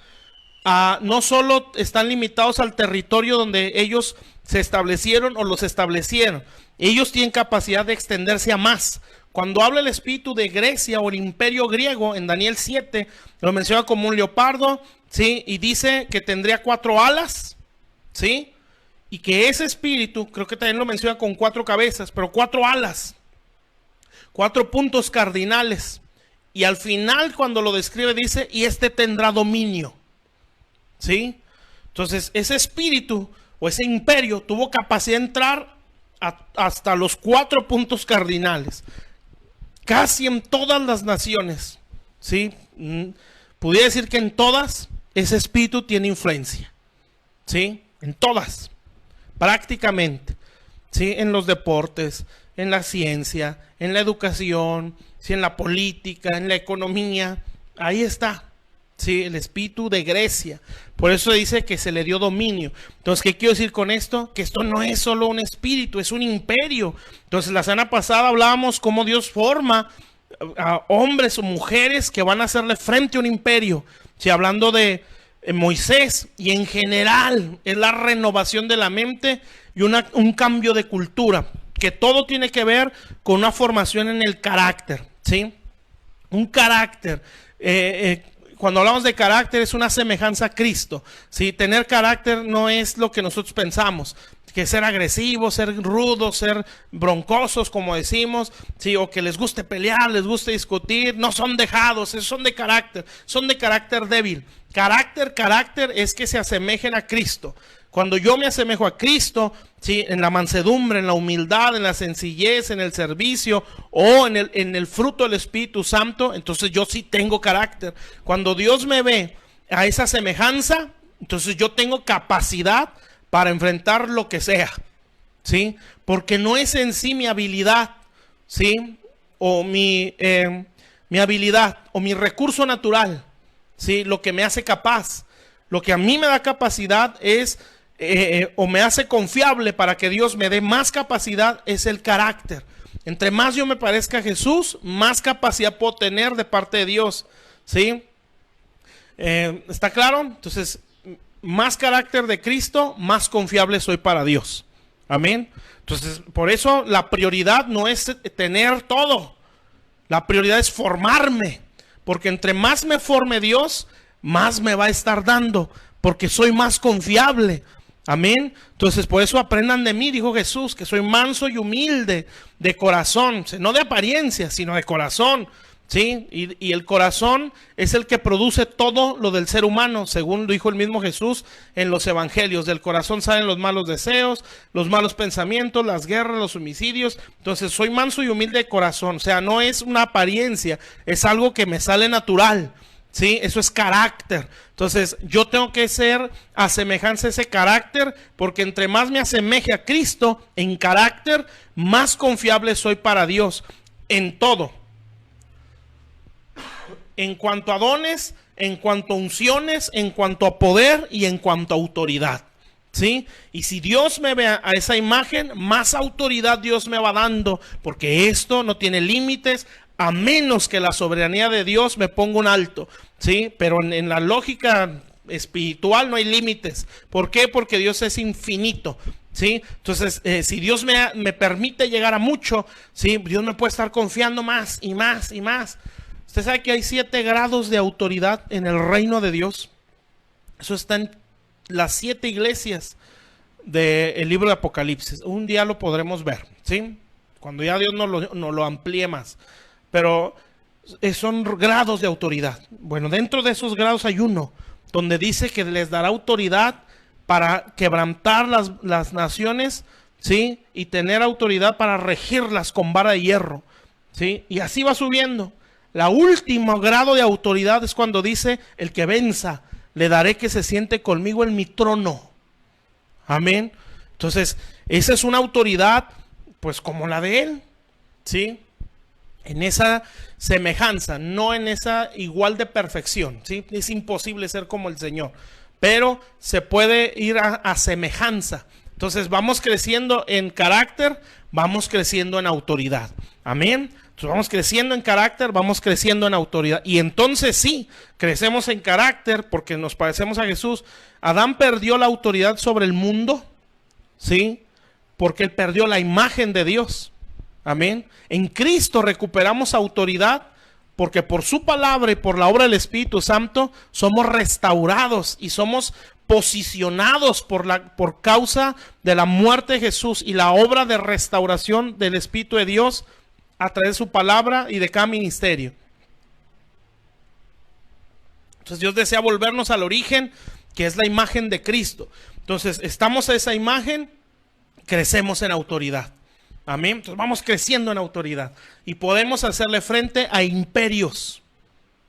No solo están limitados al territorio donde ellos se establecieron o los establecieron, ellos tienen capacidad de extenderse a más. Cuando habla el espíritu de Grecia o el imperio griego, en Daniel 7, lo menciona como un leopardo, ¿sí? Y dice que tendría 4 alas, ¿sí? Y que ese espíritu, creo que también lo menciona con 4 cabezas, pero 4 alas, 4 puntos cardinales. Y al final, cuando lo describe, dice, y este tendrá dominio, ¿sí? Entonces, ese espíritu o ese imperio tuvo capacidad de entrar hasta los 4 puntos cardinales. Casi en todas las naciones, ¿sí? Pudiera decir que en todas ese espíritu tiene influencia, ¿sí? En todas, prácticamente, ¿sí? En los deportes, en la ciencia, en la educación, ¿sí? En la política, en la economía, ahí está, ¿sí? El espíritu de Grecia. Por eso dice que se le dio dominio. Entonces, ¿qué quiero decir con esto? Que esto no es solo un espíritu, es un imperio. Entonces, la semana pasada hablábamos cómo Dios forma a hombres o mujeres que van a hacerle frente a un imperio. Sí, hablando de Moisés, y en general es la renovación de la mente y un cambio de cultura, que todo tiene que ver con una formación en el carácter, ¿sí? Un carácter. Cuando hablamos de carácter es una semejanza a Cristo, ¿sí? Tener carácter no es lo que nosotros pensamos, que ser agresivos, ser rudos, ser broncosos, como decimos, ¿sí? O que les guste pelear, les guste discutir, no son dejados, son de carácter débil. Carácter es que se asemejen a Cristo. Cuando yo me asemejo a Cristo, ¿sí? En la mansedumbre, en la humildad, en la sencillez, en el servicio o en el fruto del Espíritu Santo, entonces yo sí tengo carácter. Cuando Dios me ve a esa semejanza, entonces yo tengo capacidad para enfrentar lo que sea, ¿sí? Porque no es en sí mi habilidad, ¿sí? O mi habilidad o mi recurso natural, ¿sí? Lo que me hace capaz. Lo que a mí me da capacidad es o me hace confiable para que Dios me dé más capacidad, es el carácter. Entre más yo me parezca a Jesús, más capacidad puedo tener de parte de Dios, ¿sí? ¿Está claro? Entonces, más carácter de Cristo, más confiable soy para Dios. Amén. Entonces, por eso la prioridad no es tener todo. La prioridad es formarme, porque entre más me forme Dios, más me va a estar dando, porque soy más confiable. Amén. Entonces, por eso aprendan de mí, dijo Jesús, que soy manso y humilde de corazón, no de apariencia, sino de corazón, ¿sí? Y el corazón es el que produce todo lo del ser humano, según lo dijo el mismo Jesús en los evangelios. Del corazón salen los malos deseos, los malos pensamientos, las guerras, los homicidios. Entonces, soy manso y humilde de corazón, o sea, no es una apariencia, es algo que me sale natural, ¿sí? Eso es carácter. Entonces, yo tengo que ser a semejanza de ese carácter, porque entre más me asemeje a Cristo en carácter, más confiable soy para Dios en todo. En cuanto a dones, en cuanto a unciones, en cuanto a poder y en cuanto a autoridad, ¿sí? Y si Dios me ve a esa imagen, más autoridad Dios me va dando, porque esto no tiene límites, a menos que la soberanía de Dios me ponga un alto, ¿sí? Pero en la lógica espiritual no hay límites. ¿Por qué? Porque Dios es infinito, ¿sí? Entonces, si Dios me permite llegar a mucho, ¿sí? Dios me puede estar confiando más y más y más. Usted sabe que hay 7 grados de autoridad en el reino de Dios. Eso está en las 7 iglesias del libro de Apocalipsis. Un día lo podremos ver, ¿sí? Cuando ya Dios nos lo amplíe más. Pero son grados de autoridad. Bueno, dentro de esos grados hay uno donde dice que les dará autoridad para quebrantar las naciones, ¿sí? Y tener autoridad para regirlas con vara de hierro, ¿sí? Y así va subiendo. La último grado de autoridad es cuando dice: el que venza, le daré que se siente conmigo en mi trono. Amén. Entonces, esa es una autoridad, pues como la de Él, ¿sí? En esa semejanza, no en esa igual de perfección, ¿sí? Es imposible ser como el Señor, pero se puede ir a semejanza. Entonces, vamos creciendo en carácter, vamos creciendo en autoridad. Amén. Entonces vamos creciendo en carácter, vamos creciendo en autoridad. Y entonces sí, crecemos en carácter porque nos parecemos a Jesús. Adán perdió la autoridad sobre el mundo, ¿sí? Porque él perdió la imagen de Dios. Amén. En Cristo recuperamos autoridad porque por su palabra y por la obra del Espíritu Santo somos restaurados y somos posicionados por causa de la muerte de Jesús y la obra de restauración del Espíritu de Dios a través de su palabra y de cada ministerio. Entonces Dios desea volvernos al origen, que es la imagen de Cristo. Entonces estamos a esa imagen, crecemos en autoridad. Amén. Entonces vamos creciendo en autoridad y podemos hacerle frente a imperios,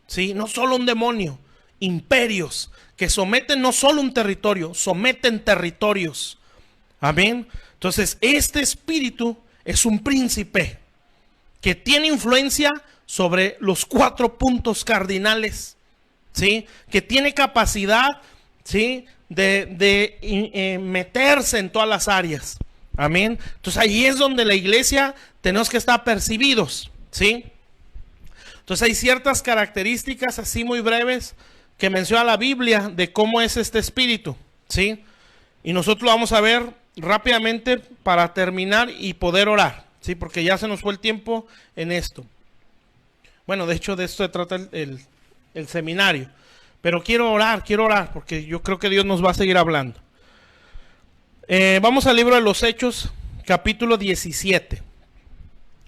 ¿sí? No solo un demonio, imperios que someten no solo un territorio, someten territorios. Amén. Entonces este espíritu es un príncipe que tiene influencia sobre los 4 puntos cardinales, ¿sí? Que tiene capacidad, ¿sí? de meterse en todas las áreas. Amén. Entonces ahí es donde la iglesia tenemos que estar apercibidos, ¿sí? Entonces hay ciertas características así muy breves que menciona la Biblia de cómo es este espíritu, ¿sí? Y nosotros lo vamos a ver rápidamente para terminar y poder orar. Sí, porque ya se nos fue el tiempo en esto. Bueno, de hecho de esto se trata el seminario. Pero quiero orar, porque yo creo que Dios nos va a seguir hablando. Vamos al libro de los Hechos, capítulo 17.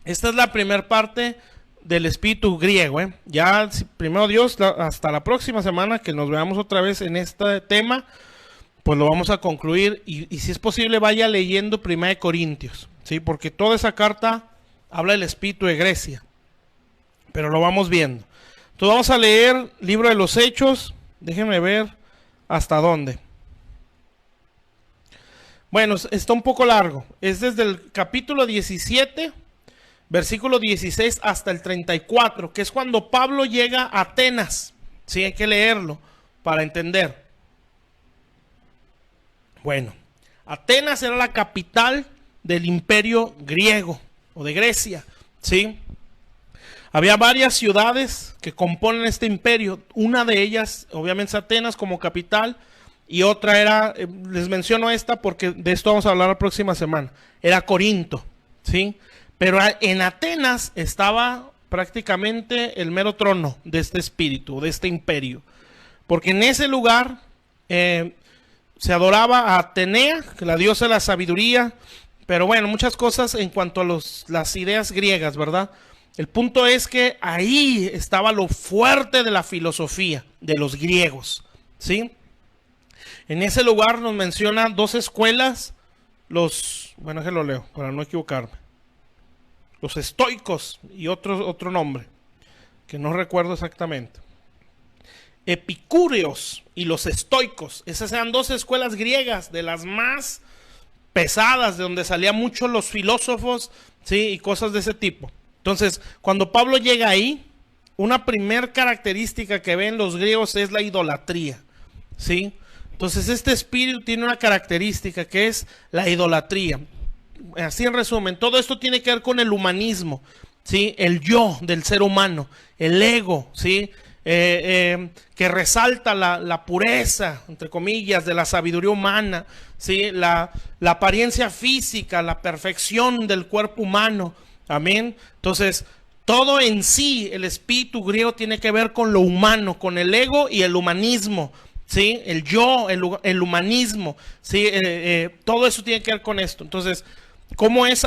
Esta es la primera parte del espíritu griego. Ya, primero Dios, hasta la próxima semana que nos veamos otra vez en este tema, pues lo vamos a concluir. Y si es posible, vaya leyendo 1 Corintios. Sí, porque toda esa carta habla del espíritu de Grecia, pero lo vamos viendo. Entonces vamos a leer libro de los Hechos, déjenme ver hasta dónde. Bueno, está un poco largo, es desde el capítulo 17, versículo 16 hasta el 34, que es cuando Pablo llega a Atenas. Sí, hay que leerlo para entender. Bueno, Atenas era la capital del imperio griego o de Grecia, ¿sí? Había varias ciudades que componen este imperio. Una de ellas, obviamente, es Atenas como capital, y otra era, les menciono esta porque de esto vamos a hablar la próxima semana, era Corinto, ¿sí? Pero en Atenas estaba prácticamente el mero trono de este espíritu, de este imperio, porque en ese lugar se adoraba a Atenea, la diosa de la sabiduría. Pero bueno, muchas cosas en cuanto a las ideas griegas, ¿verdad? El punto es que ahí estaba lo fuerte de la filosofía de los griegos, ¿sí? En ese lugar nos menciona 2 escuelas, bueno, que lo leo para no equivocarme. Los estoicos y otro nombre, que no recuerdo exactamente. epicúreos y los estoicos. Esas eran dos escuelas griegas de las más pesadas, de donde salían muchos los filósofos, ¿sí? Y cosas de ese tipo. Entonces, cuando Pablo llega ahí, una primer característica que ven los griegos es la idolatría, ¿sí? Entonces, este espíritu tiene una característica que es la idolatría. Así en resumen, todo esto tiene que ver con el humanismo, ¿sí? El yo del ser humano, el ego, ¿sí? Que resalta la pureza, entre comillas, de la sabiduría humana, ¿sí? La apariencia física, la perfección del cuerpo humano. Amén. Entonces, todo en sí, el espíritu griego tiene que ver con lo humano, con el ego y el humanismo, ¿sí? El yo, el humanismo, ¿sí? Todo eso tiene que ver con esto. Entonces, ¿cómo es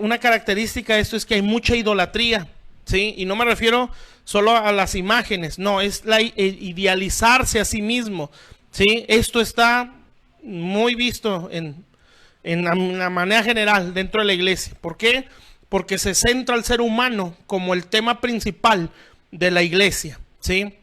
una característica de esto? Es que hay mucha idolatría, ¿sí? Y no me refiero solo a las imágenes, no, es idealizarse a sí mismo, ¿sí? Esto está muy visto en la manera general dentro de la iglesia. ¿Por qué? Porque se centra al ser humano como el tema principal de la iglesia, ¿sí?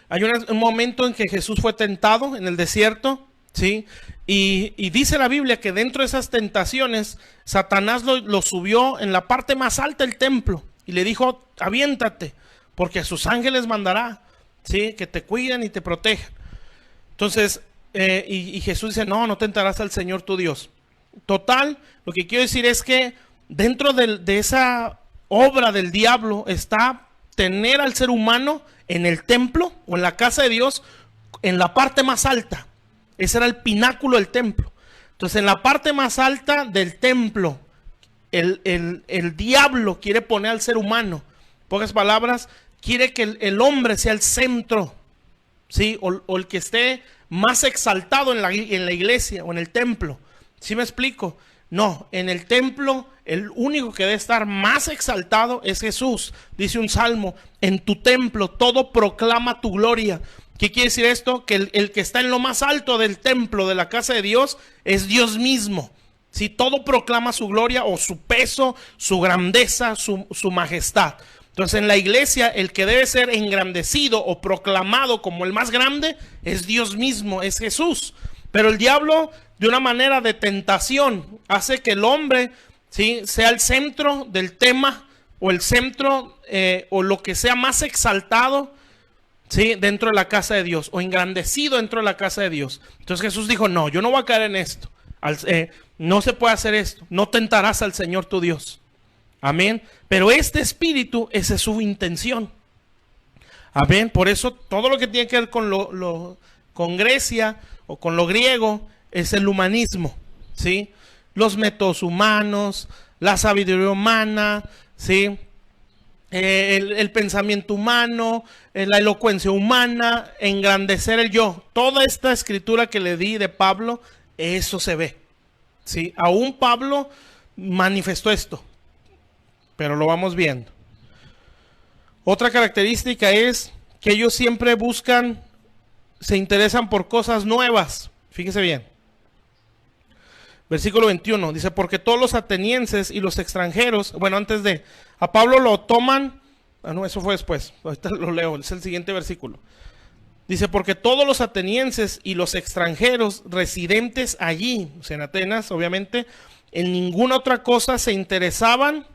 Hay un momento en que Jesús fue tentado en el desierto, ¿sí? Y dice la Biblia que dentro de esas tentaciones, Satanás lo subió en la parte más alta del templo y le dijo, aviéntate, porque a sus ángeles mandará, ¿sí? Que te cuiden y te protejan. Entonces, y Jesús dice, no tentarás al Señor tu Dios. Total, lo que quiero decir es que dentro de esa obra del diablo está tener al ser humano en el templo o en la casa de Dios en la parte más alta. Ese era el pináculo del templo. Entonces, en la parte más alta del templo, el diablo quiere poner al ser humano. En pocas palabras, quiere que el hombre sea el centro, ¿sí? O el que esté más exaltado en la iglesia o en el templo. ¿Sí me explico? No, en el templo el único que debe estar más exaltado es Jesús. Dice un salmo, en tu templo todo proclama tu gloria. ¿Qué quiere decir esto? Que el que está en lo más alto del templo, de la casa de Dios, es Dios mismo. Si todo proclama su gloria o su peso, su grandeza, su majestad. Entonces en la iglesia el que debe ser engrandecido o proclamado como el más grande es Dios mismo, es Jesús. Pero el diablo, de una manera de tentación, hace que el hombre, ¿sí? Sea el centro del tema o el centro o lo que sea más exaltado, ¿sí? Dentro de la casa de Dios o engrandecido dentro de la casa de Dios. Entonces Jesús dijo, no, yo no voy a caer en esto. No se puede hacer esto. No tentarás al Señor tu Dios. Amén. Pero este espíritu, esa es su intención. Amén. Por eso todo lo que tiene que ver con Grecia o con lo griego es el humanismo, ¿sí? Los métodos humanos, la sabiduría humana, ¿sí? El pensamiento humano, la elocuencia humana, engrandecer el yo. Toda esta escritura que le di de Pablo, eso se ve, ¿sí? Aún Pablo manifestó esto, pero lo vamos viendo. Otra característica es que ellos siempre se interesan por cosas nuevas. Fíjese bien. Versículo 21, dice, porque todos los atenienses y los extranjeros, bueno, a Pablo lo toman, no, eso fue después, ahorita lo leo, es el siguiente versículo. Dice, porque todos los atenienses y los extranjeros residentes allí, o sea, en Atenas, obviamente, en ninguna otra cosa se interesaban,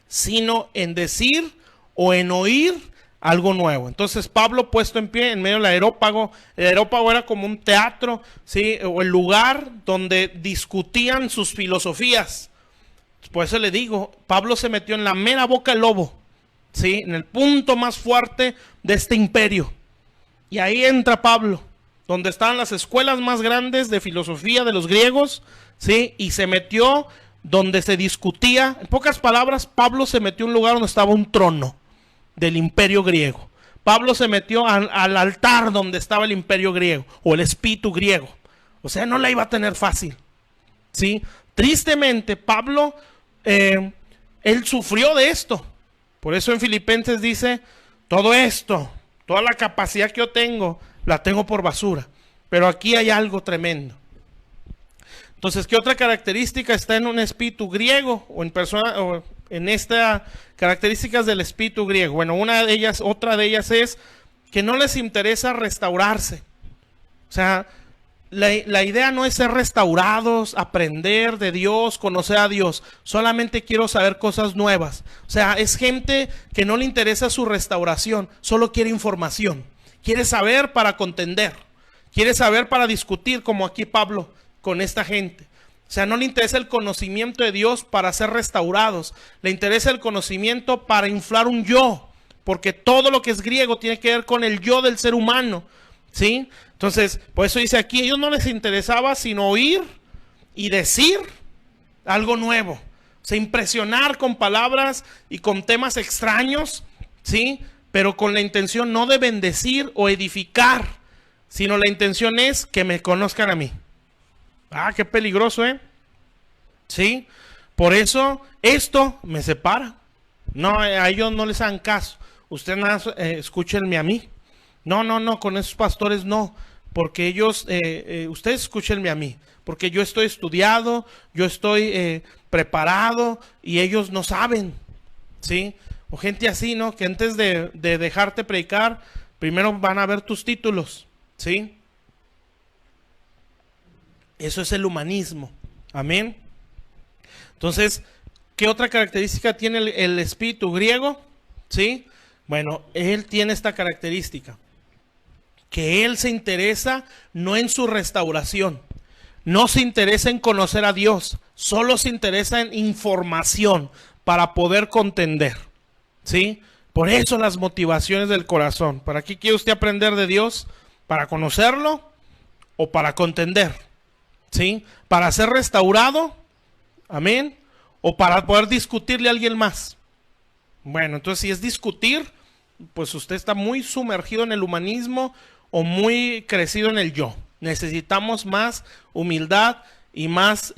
sino en decir o en oír algo nuevo. Entonces Pablo puesto en pie en medio del areópago. El areópago era como un teatro, ¿sí? O el lugar donde discutían sus filosofías. Por eso le digo, Pablo se metió en la mera boca del lobo, ¿sí? En el punto más fuerte de este imperio. Y ahí entra Pablo, donde estaban las escuelas más grandes de filosofía de los griegos, ¿sí? Y se metió donde se discutía. En pocas palabras, Pablo se metió en un lugar donde estaba un trono del imperio griego. Pablo se metió al altar donde estaba el imperio griego o el espíritu griego. O sea, no la iba a tener fácil, ¿sí? Tristemente, Pablo, él sufrió de esto. Por eso en Filipenses dice, todo esto, toda la capacidad que yo tengo, la tengo por basura. Pero aquí hay algo tremendo. Entonces, ¿qué otra característica está en un espíritu griego o en persona o en estas características del espíritu griego? Bueno, otra de ellas es que no les interesa restaurarse. O sea, la idea no es ser restaurados, aprender de Dios, conocer a Dios. Solamente quiero saber cosas nuevas. O sea, es gente que no le interesa su restauración, solo quiere información. Quiere saber para contender. Quiere saber para discutir, como aquí Pablo con esta gente. O sea, no le interesa el conocimiento de Dios para ser restaurados. Le interesa el conocimiento para inflar un yo. Porque todo lo que es griego tiene que ver con el yo del ser humano. ¿Sí? Entonces, por eso dice aquí, a ellos no les interesaba sino oír y decir algo nuevo. O sea, impresionar con palabras y con temas extraños, ¿sí? Pero con la intención no de bendecir o edificar, sino la intención es que me conozcan a mí. Ah, qué peligroso, ¿eh? ¿Sí? Por eso esto me separa. No, a ellos no les hagan caso. Ustedes nada, escúchenme a mí. No, con esos pastores no, porque ellos, ustedes escúchenme a mí, porque yo estoy estudiado, yo estoy preparado y ellos no saben, ¿sí? O gente así, ¿no? Que antes de dejarte predicar, primero van a ver tus títulos, ¿sí? Eso es el humanismo, amén. Entonces, ¿qué otra característica tiene el espíritu griego? ¿Sí? Bueno, él tiene esta característica. Que él se interesa no en su restauración, no se interesa en conocer a Dios, solo se interesa en información para poder contender, ¿sí? Por eso las motivaciones del corazón. ¿Para qué quiere usted aprender de Dios? ¿Para conocerlo o para contender? ¿Sí? ¿Para ser restaurado? Amén. ¿O para poder discutirle a alguien más? Bueno, entonces si es discutir, pues usted está muy sumergido en el humanismo o muy crecido en el yo. Necesitamos más humildad y más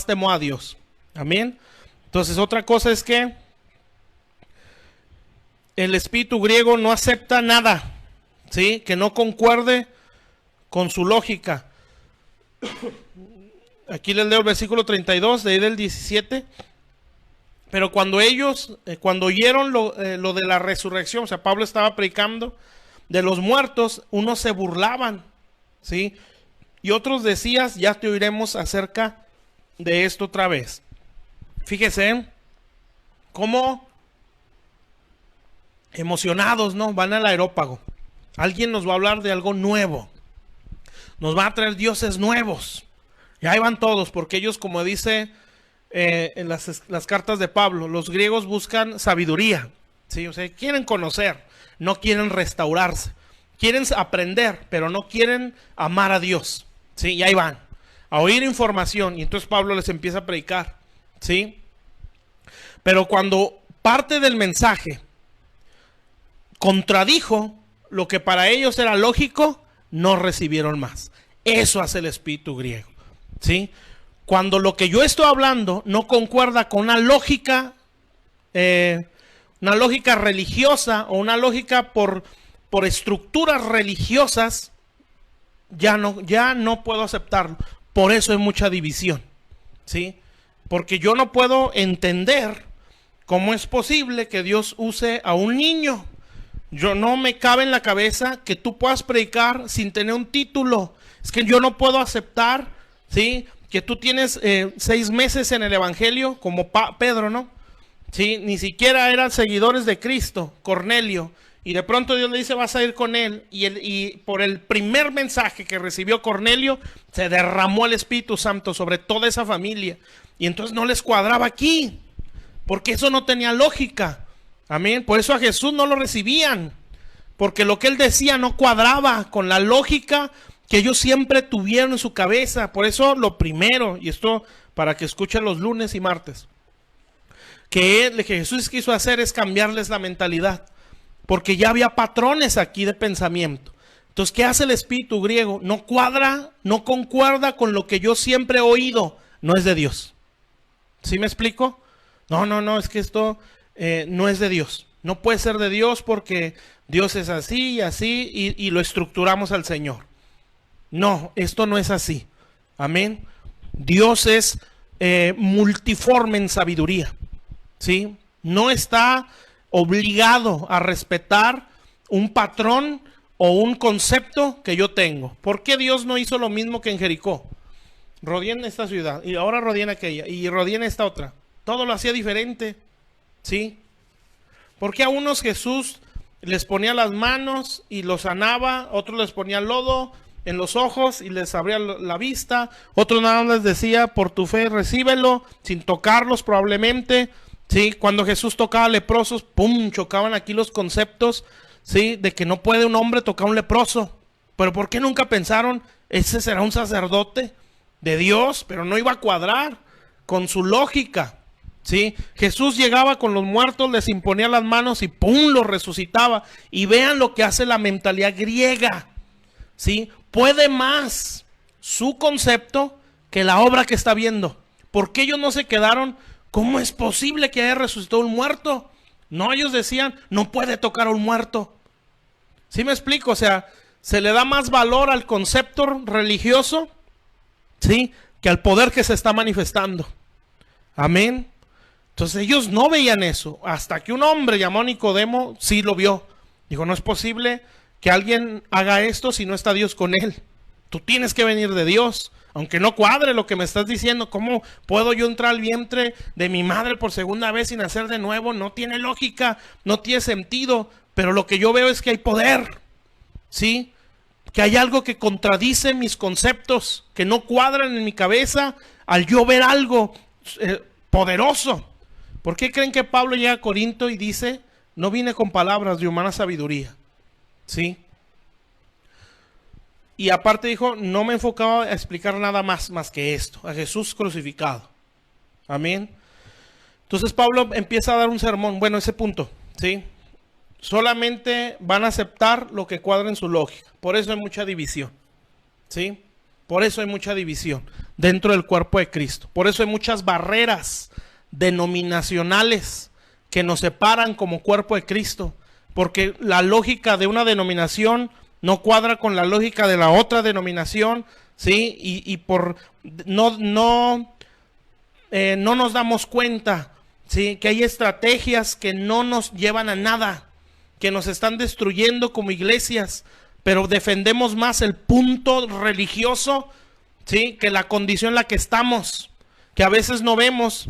temor a Dios. Amén. Entonces otra cosa es que el espíritu griego no acepta nada, ¿sí? Que no concuerde con su lógica. Aquí les leo el versículo 32, de ahí del 17. Pero cuando ellos, cuando oyeron lo de la resurrección, o sea, Pablo estaba predicando de los muertos, unos se burlaban, ¿sí? Y otros decían, ya te oiremos acerca de esto otra vez. Fíjese cómo emocionados, ¿no? Van al aerópago. Alguien nos va a hablar de algo nuevo. Nos va a traer dioses nuevos. Y ahí van todos, porque ellos, como dice en las cartas de Pablo, los griegos buscan sabiduría, ¿sí? O sea, quieren conocer, no quieren restaurarse, quieren aprender, pero no quieren amar a Dios, ¿sí? Y ahí van, a oír información, y entonces Pablo les empieza a predicar, ¿sí? Pero cuando parte del mensaje contradijo lo que para ellos era lógico, no recibieron más. Eso hace el espíritu griego, ¿sí? Cuando lo que yo estoy hablando no concuerda con una lógica religiosa o una lógica por estructuras religiosas, ya no puedo aceptarlo. Por eso hay mucha división, ¿sí? Porque yo no puedo entender cómo es posible que Dios use a un niño. Yo no me cabe en la cabeza que tú puedas predicar sin tener un título. Es que yo no puedo aceptar, ¿sí?, que tú tienes 6 meses en el evangelio, como Pedro, ¿no? ¿Sí? Ni siquiera eran seguidores de Cristo, Cornelio, y de pronto Dios le dice, vas a ir con él, y por el primer mensaje que recibió Cornelio, se derramó el Espíritu Santo sobre toda esa familia, y entonces no les cuadraba aquí, porque eso no tenía lógica, amén. Por eso a Jesús no lo recibían, porque lo que él decía no cuadraba con la lógica que ellos siempre tuvieron en su cabeza. Por eso lo primero, y esto para que escuchen los lunes y martes, que Jesús quiso hacer es cambiarles la mentalidad, porque ya había patrones aquí de pensamiento. Entonces, ¿qué hace el espíritu griego? No cuadra, no concuerda con lo que yo siempre he oído, no es de Dios. ¿Sí me explico? No, es que esto no es de Dios. No puede ser de Dios porque Dios es así y así, y lo estructuramos al Señor. No, esto no es así. Amén. Dios es multiforme en sabiduría, ¿sí? No está obligado a respetar un patrón o un concepto que yo tengo. ¿Por qué Dios no hizo lo mismo que en Jericó? Rodeé esta ciudad y ahora rodeé aquella y rodeé esta otra. Todo lo hacía diferente, ¿sí? ¿Por qué a unos Jesús les ponía las manos y los sanaba? Otros les ponía lodo en los ojos y les abría la vista. Otros nada más les decía, por tu fe recíbelo, sin tocarlos probablemente, ¿sí? Cuando Jesús tocaba a leprosos, ¡pum!, chocaban aquí los conceptos, ¿sí?, de que no puede un hombre tocar a un leproso. Pero ¿por qué nunca pensaron, ese será un sacerdote de Dios? Pero no iba a cuadrar con su lógica, ¿sí? Jesús llegaba con los muertos, les imponía las manos y ¡pum!, los resucitaba. Y vean lo que hace la mentalidad griega, ¿sí? Puede más su concepto que la obra que está viendo. ¿Por qué ellos no se quedaron? ¿Cómo es posible que haya resucitado un muerto? No, ellos decían, no puede tocar a un muerto. ¿Sí me explico? O sea, se le da más valor al concepto religioso, ¿sí?, que al poder que se está manifestando. Amén. Entonces ellos no veían eso, hasta que un hombre llamado Nicodemo sí lo vio. Dijo, no es posible que alguien haga esto si no está Dios con él. Tú tienes que venir de Dios, aunque no cuadre lo que me estás diciendo. ¿Cómo puedo yo entrar al vientre de mi madre por segunda vez y nacer de nuevo? No tiene lógica, no tiene sentido, pero lo que yo veo es que hay poder, ¿sí? Que hay algo que contradice mis conceptos, que no cuadran en mi cabeza al yo ver algo poderoso. ¿Por qué creen que Pablo llega a Corinto y dice, no vine con palabras de humana sabiduría? ¿Sí? Y aparte dijo, no me enfocaba a explicar nada más que esto, a Jesús crucificado. Amén. Entonces Pablo empieza a dar un sermón, bueno, ese punto, ¿sí? Solamente van a aceptar lo que cuadra en su lógica. Por eso hay mucha división, ¿sí? Por eso hay mucha división dentro del cuerpo de Cristo. Por eso hay muchas barreras denominacionales que nos separan como cuerpo de Cristo. Porque la lógica de una denominación no cuadra con la lógica de la otra denominación, ¿sí? Y por no nos damos cuenta, ¿sí?, que hay estrategias que no nos llevan a nada, que nos están destruyendo como iglesias, pero defendemos más el punto religioso, ¿sí?, que la condición en la que estamos, que a veces no vemos.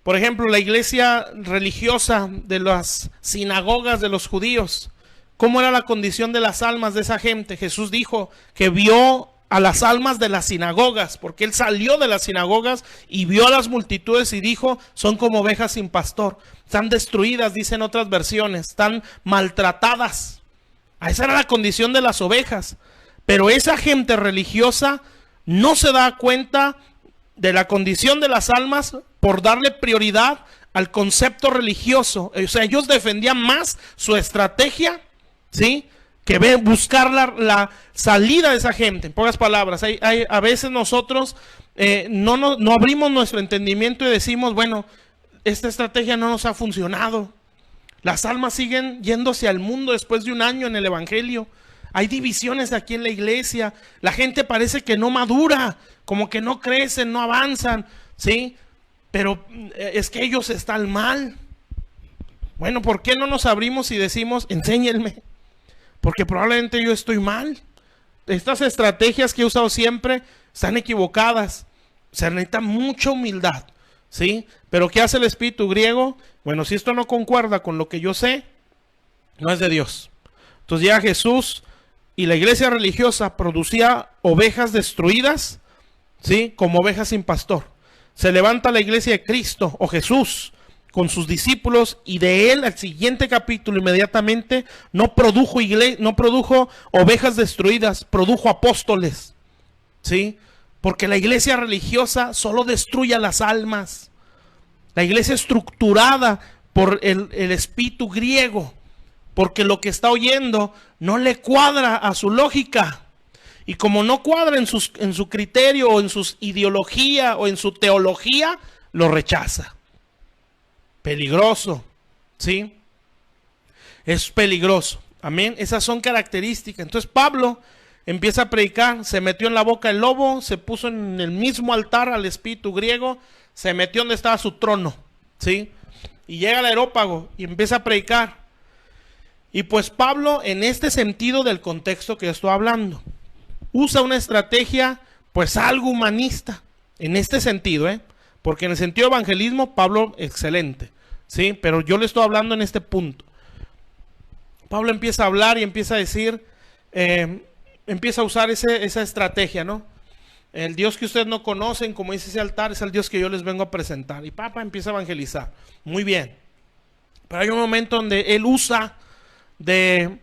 Por ejemplo, la iglesia religiosa de las sinagogas de los judíos, ¿cómo era la condición de las almas de esa gente? Jesús dijo que vio a las almas de las sinagogas, porque él salió de las sinagogas y vio a las multitudes y dijo, son como ovejas sin pastor, están destruidas, dicen otras versiones, están maltratadas. Esa era la condición de las ovejas, pero esa gente religiosa no se da cuenta de la condición de las almas por darle prioridad al concepto religioso. O sea, ellos defendían más su estrategia, ¿sí?, que buscar la salida de esa gente. En pocas palabras, a veces nosotros no abrimos nuestro entendimiento y decimos, bueno, esta estrategia no nos ha funcionado. Las almas siguen yéndose al mundo después de un año en el evangelio. Hay divisiones aquí en la iglesia. La gente parece que no madura, como que no crecen, no avanzan, ¿sí? Pero es que ellos están mal. Bueno, ¿por qué no nos abrimos y decimos, enséñenme? Porque probablemente yo estoy mal. Estas estrategias que he usado siempre están equivocadas. Se necesita mucha humildad, ¿sí? Pero ¿qué hace el espíritu griego? Bueno, si esto no concuerda con lo que yo sé, no es de Dios. Entonces llega Jesús y la iglesia religiosa producía ovejas destruidas, ¿sí?, como ovejas sin pastor. Se levanta la iglesia de Cristo o Jesús con sus discípulos y de él al siguiente capítulo inmediatamente no produjo ovejas destruidas, produjo apóstoles, ¿sí? Porque la iglesia religiosa solo destruye a las almas. La iglesia estructurada por el espíritu griego, porque lo que está oyendo no le cuadra a su lógica. Y como no cuadra en su criterio o en su ideología o en su teología, lo rechaza. Peligroso, ¿sí? Es peligroso. Amén. Esas son características. Entonces Pablo empieza a predicar, se metió en la boca del lobo, se puso en el mismo altar al espíritu griego, se metió donde estaba su trono, ¿sí? Y llega al Areópago y empieza a predicar. Y pues Pablo, en este sentido del contexto que estoy hablando, usa una estrategia pues algo humanista, en este sentido, porque en el sentido de evangelismo, Pablo, excelente, ¿sí? Pero yo le estoy hablando en este punto. Pablo empieza a hablar y empieza a decir, empieza a usar esa estrategia, ¿no? El Dios que ustedes no conocen, como dice ese altar, es el Dios que yo les vengo a presentar. Y Papa empieza a evangelizar. Muy bien. Pero hay un momento donde él usa de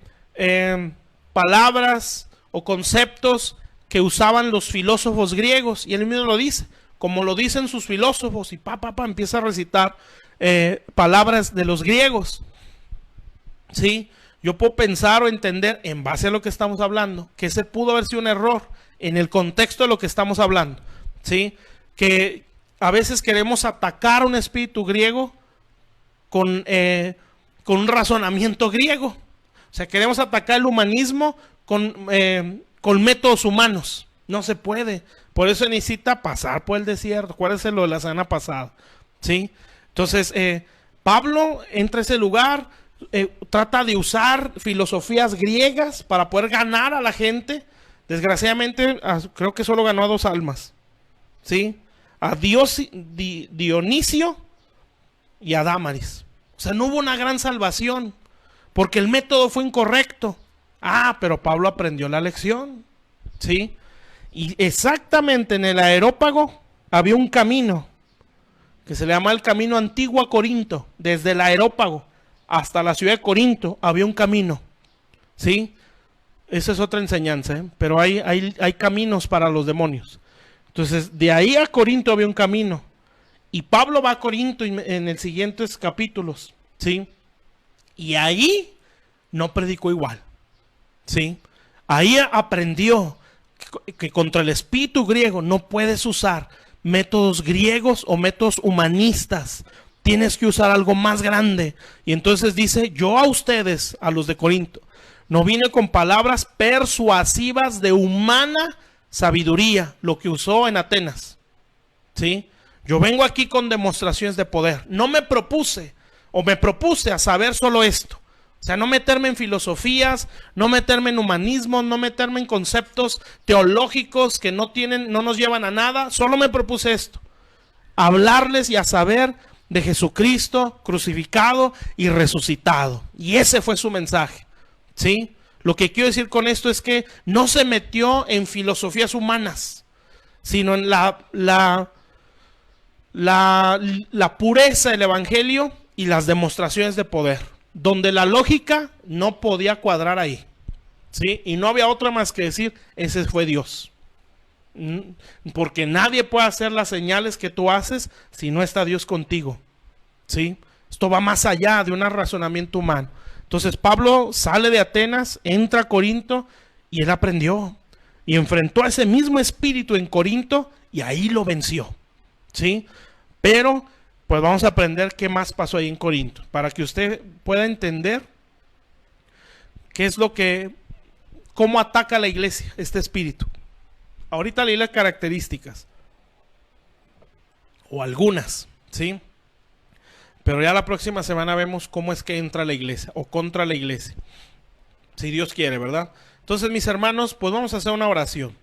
palabras o conceptos que usaban los filósofos griegos. Y él mismo lo dice, como lo dicen sus filósofos. Y Papa empieza a recitar palabras de los griegos. ¿Sí? Yo puedo pensar o entender, en base a lo que estamos hablando, que ese pudo haber sido un error en el contexto de lo que estamos hablando, ¿sí? Que a veces queremos atacar un espíritu griego con un razonamiento griego. O sea, queremos atacar el humanismo con métodos humanos. No se puede. Por eso necesita pasar por el desierto. Acuérdense lo de la semana pasada, ¿sí? Entonces, Pablo entra a ese lugar, trata de usar filosofías griegas para poder ganar a la gente. Desgraciadamente, creo que solo ganó a 2 almas, ¿sí? A Dionisio y a Dámaris. O sea, no hubo una gran salvación, porque el método fue incorrecto. Pero Pablo aprendió la lección, ¿sí? Y exactamente en el Areópago había un camino, que se le llama el camino antiguo a Corinto. Desde el Areópago hasta la ciudad de Corinto había un camino, ¿sí? Esa es otra enseñanza, pero hay caminos para los demonios. Entonces, de ahí a Corinto había un camino. Y Pablo va a Corinto en los siguientes capítulos, ¿sí? Y ahí no predicó igual, ¿sí? Ahí aprendió que contra el espíritu griego no puedes usar métodos griegos o métodos humanistas. Tienes que usar algo más grande. Y entonces dice, yo a ustedes, a los de Corinto, no vine con palabras persuasivas de humana sabiduría, lo que usó en Atenas, ¿sí? Yo vengo aquí con demostraciones de poder. No me propuse, o me propuse a saber solo esto. O sea, no meterme en filosofías, no meterme en humanismo, no meterme en conceptos teológicos que no nos llevan a nada. Solo me propuse esto, hablarles y a saber de Jesucristo crucificado y resucitado. Y ese fue su mensaje, ¿sí? Lo que quiero decir con esto es que no se metió en filosofías humanas, sino en la pureza del evangelio y las demostraciones de poder, donde la lógica no podía cuadrar ahí, ¿sí? Y no había otra más que decir, ese fue Dios. Porque nadie puede hacer las señales que tú haces si no está Dios contigo, ¿sí? Esto va más allá de un razonamiento humano. Entonces Pablo sale de Atenas, entra a Corinto y él aprendió y enfrentó a ese mismo espíritu en Corinto y ahí lo venció, ¿sí? Pero pues vamos a aprender qué más pasó ahí en Corinto para que usted pueda entender qué es cómo ataca la iglesia este espíritu. Ahorita leí las características, o algunas, ¿sí? Pero ya la próxima semana vemos cómo es que entra la iglesia, o contra la iglesia. Si Dios quiere, ¿verdad? Entonces, mis hermanos, pues vamos a hacer una oración.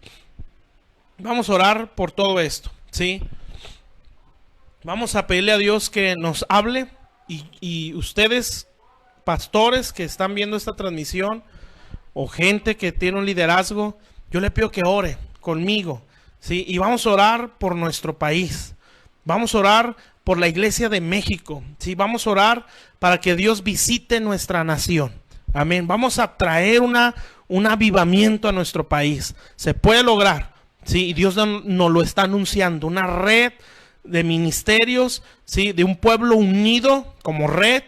Vamos a orar por todo esto, ¿sí? Vamos a pedirle a Dios que nos hable, y ustedes, pastores que están viendo esta transmisión, o gente que tiene un liderazgo, yo le pido que ore conmigo, ¿sí? Y vamos a orar por nuestro país. Vamos a orar por la iglesia de México, ¿sí? Vamos a orar para que Dios visite nuestra nación. Amén. Vamos a traer un avivamiento a nuestro país. Se puede lograr, ¿sí? Y Dios nos lo está anunciando. Una red de ministerios, ¿sí? De un pueblo unido como red,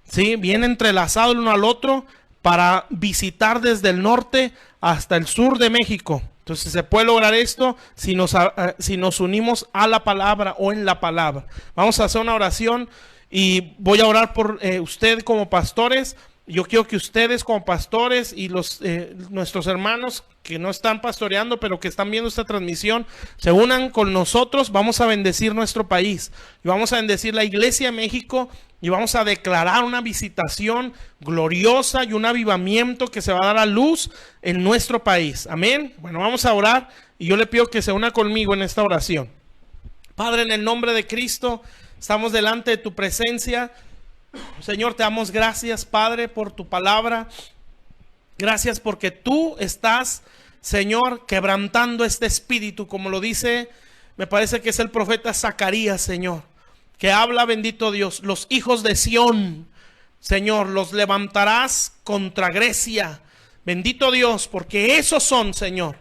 ¿sí? Bien entrelazado el uno al otro para visitar desde el norte hasta el sur de México. Entonces se puede lograr esto si nos unimos a la palabra o en la palabra. Vamos a hacer una oración y voy a orar por usted como pastores. Yo quiero que ustedes como pastores y nuestros hermanos que no están pastoreando pero que están viendo esta transmisión se unan con nosotros. Vamos a bendecir nuestro país y vamos a bendecir la iglesia de México y vamos a declarar una visitación gloriosa y un avivamiento que se va a dar a luz en nuestro país. Amén. Bueno, vamos a orar y yo le pido que se una conmigo en esta oración. Padre, en el nombre de Cristo, estamos delante de tu presencia. Señor, te damos gracias, Padre, por tu palabra. Gracias porque tú estás, Señor, quebrantando este espíritu, como lo dice, me parece que es el profeta Zacarías, Señor, que habla, bendito Dios, los hijos de Sión, Señor, los levantarás contra Grecia. Bendito Dios, porque esos son, Señor,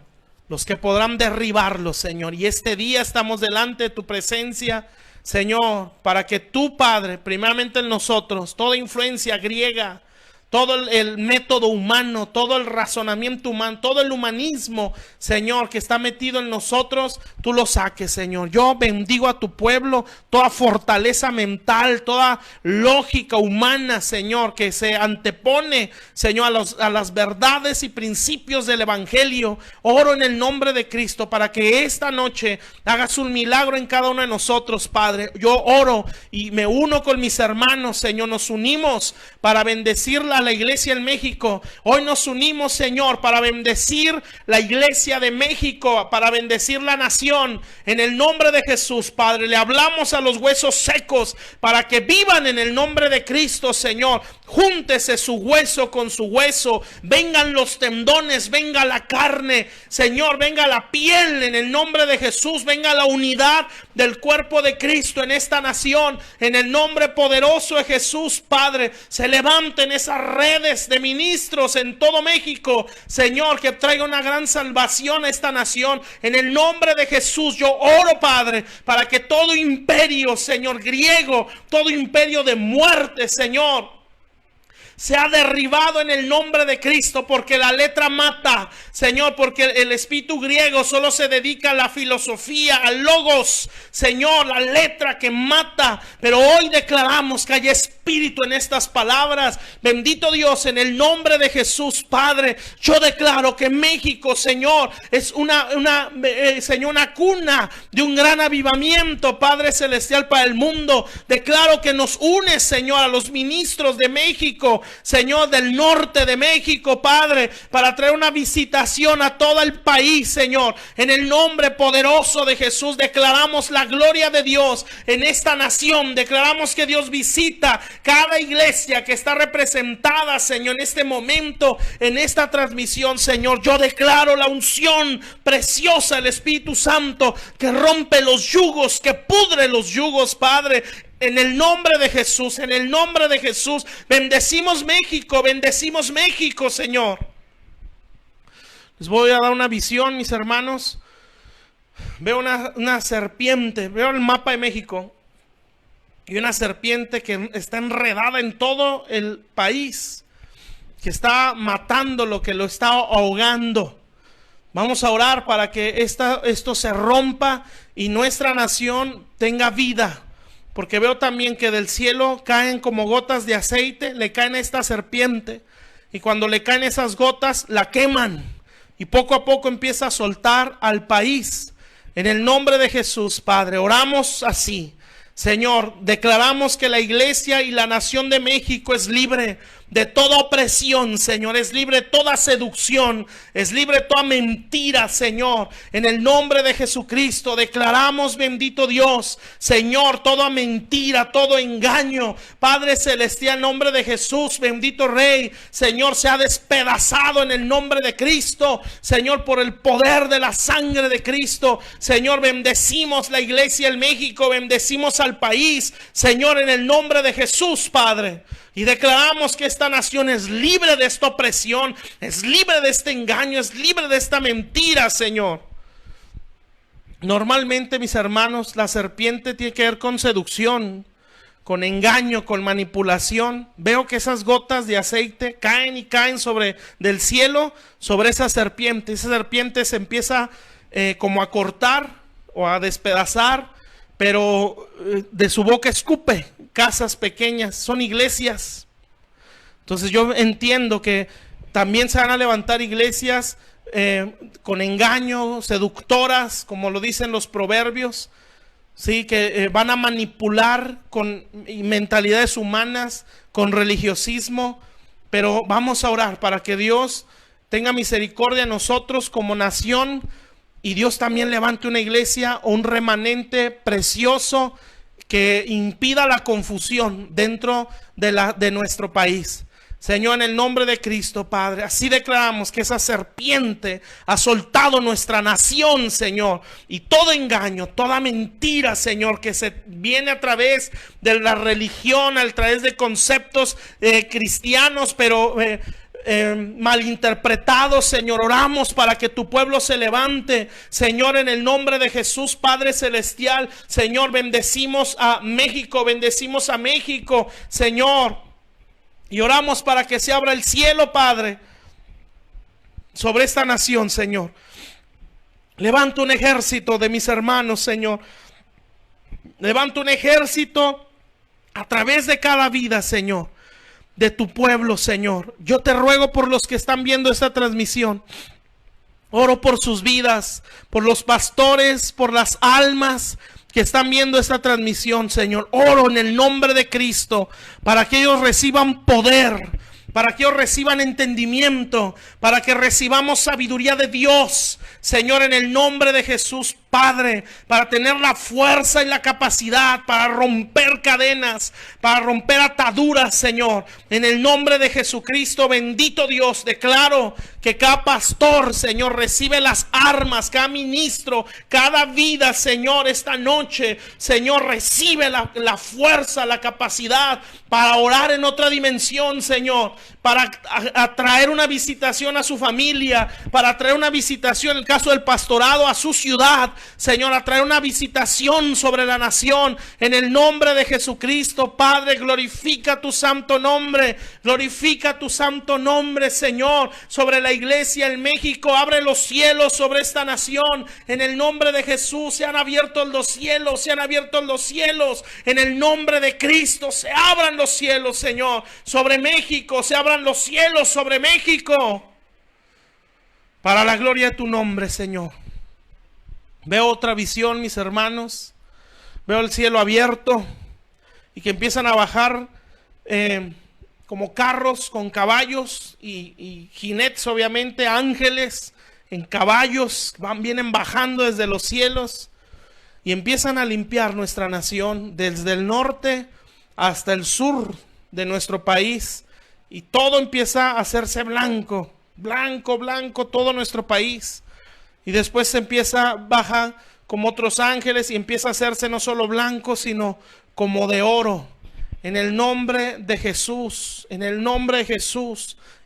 los que podrán derribarlos, Señor. Y este día estamos delante de tu presencia, Señor, para que tú, Padre, primeramente en nosotros, toda influencia griega, todo el método humano, todo el razonamiento humano, todo el humanismo, Señor, que está metido en nosotros, tú lo saques, Señor. Yo bendigo a tu pueblo, toda fortaleza mental, toda lógica humana, Señor, que se antepone, Señor, a las verdades y principios del Evangelio. Oro en el nombre de Cristo para que esta noche hagas un milagro en cada uno de nosotros, Padre. Yo oro y me uno con mis hermanos, Señor. Nos unimos para bendecirla a la iglesia en México. Hoy nos unimos, Señor, para bendecir la iglesia de México, para bendecir la nación. En el nombre de Jesús, Padre, le hablamos a los huesos secos para que vivan en el nombre de Cristo, Señor. Júntese su hueso con su hueso. Vengan los tendones, venga la carne, Señor, venga la piel en el nombre de Jesús. Venga la unidad del cuerpo de Cristo en esta nación. En el nombre poderoso de Jesús, Padre, se levanten esas redes de ministros en todo México, Señor, que traiga una gran salvación a esta nación. En el nombre de Jesús yo oro, Padre, para que todo imperio, Señor, griego, todo imperio de muerte, Señor, se ha derribado en el nombre de Cristo, porque la letra mata, Señor, porque el espíritu griego solo se dedica a la filosofía, al logos, Señor, la letra que mata. Pero hoy declaramos que hay espíritu en estas palabras. Bendito Dios, en el nombre de Jesús, Padre, yo declaro que México, Señor, es Señor, una cuna de un gran avivamiento, Padre celestial, para el mundo. Declaro que nos une, Señor, a los ministros de México, Señor, del norte de México, Padre, para traer una visitación a todo el país, Señor. En el nombre poderoso de Jesús declaramos la gloria de Dios en esta nación. Declaramos que Dios visita cada iglesia que está representada, Señor, en este momento, en esta transmisión, Señor. Yo declaro la unción preciosa del Espíritu Santo que rompe los yugos, que pudre los yugos, Padre. En el nombre de Jesús, en el nombre de Jesús, bendecimos México, Señor. Les voy a dar una visión, mis hermanos. Veo una serpiente, veo el mapa de México. Y una serpiente que está enredada en todo el país, que está matándolo, que lo está ahogando. Vamos a orar para que esto se rompa y nuestra nación tenga vida. Porque veo también que del cielo caen como gotas de aceite, le caen a esta serpiente. Y cuando le caen esas gotas, la queman. Y poco a poco empieza a soltar al país. En el nombre de Jesús, Padre, oramos así. Señor, declaramos que la iglesia y la nación de México es libre de toda opresión, Señor, es libre de toda seducción, es libre de toda mentira, Señor. En el nombre de Jesucristo declaramos, bendito Dios, Señor, toda mentira, todo engaño, Padre celestial, en nombre de Jesús, bendito Rey, Señor, se ha despedazado en el nombre de Cristo, Señor, por el poder de la sangre de Cristo. Señor, bendecimos la iglesia en México, bendecimos al país, Señor, en el nombre de Jesús, Padre. Y declaramos que esta nación es libre de esta opresión, es libre de este engaño, es libre de esta mentira, Señor. Normalmente, mis hermanos, la serpiente tiene que ver con seducción, con engaño, con manipulación. Veo que esas gotas de aceite caen y caen del cielo sobre esa serpiente. Esa serpiente se empieza como a cortar o a despedazar, pero de su boca escupe casas pequeñas, son iglesias. Entonces yo entiendo que también se van a levantar iglesias con engaño, seductoras, como lo dicen los proverbios. sí, que van a manipular con mentalidades humanas, con religiosismo, pero vamos a orar para que Dios tenga misericordia de nosotros como nación y Dios también levante una iglesia o un remanente precioso que impida la confusión dentro de nuestro país. Señor, en el nombre de Cristo, Padre, así declaramos que esa serpiente ha soltado nuestra nación, Señor, y todo engaño, toda mentira, Señor, que se viene a través de la religión, a través de conceptos cristianos, pero malinterpretados, Señor. Oramos para que tu pueblo se levante, Señor, en el nombre de Jesús, Padre Celestial. Señor, bendecimos a México, Señor. Y oramos para que se abra el cielo, Padre, sobre esta nación, Señor. Levanta un ejército de mis hermanos, Señor. Levanta un ejército a través de cada vida, Señor, de tu pueblo, Señor. Yo te ruego por los que están viendo esta transmisión. Oro por sus vidas, por los pastores, por las almas que están viendo esta transmisión, Señor. Oro en el nombre de Cristo para que ellos reciban poder, para que ellos reciban entendimiento, para que recibamos sabiduría de Dios, Señor, en el nombre de Jesús, Padre, para tener la fuerza y la capacidad para romper cadenas, para romper ataduras, Señor, en el nombre de Jesucristo. Bendito Dios, declaro que cada pastor, Señor, recibe las armas, cada ministro, cada vida, Señor, esta noche, Señor, recibe la fuerza, la capacidad para orar en otra dimensión, Señor, para atraer una visitación a su familia, para traer una visitación, en el caso del pastorado, a su ciudad, Señor, a traer una visitación sobre la nación, en el nombre de Jesucristo. Padre, glorifica tu santo nombre, Señor, sobre la iglesia en México. Abre los cielos sobre esta nación, en el nombre de Jesús. Se han abierto los cielos, en el nombre de Cristo. Se abran los cielos, Señor, sobre México, se abran los cielos sobre México, para la gloria de tu nombre, Señor. Veo otra visión, mis hermanos. Veo el cielo abierto y que empiezan a bajar como carros con caballos y jinetes, obviamente, ángeles en caballos, vienen bajando desde los cielos y empiezan a limpiar nuestra nación desde el norte hasta el sur de nuestro país, y todo empieza a hacerse blanco, todo nuestro país. Y después baja como otros ángeles y empieza a hacerse no solo blanco, sino como de oro. En el nombre de Jesús,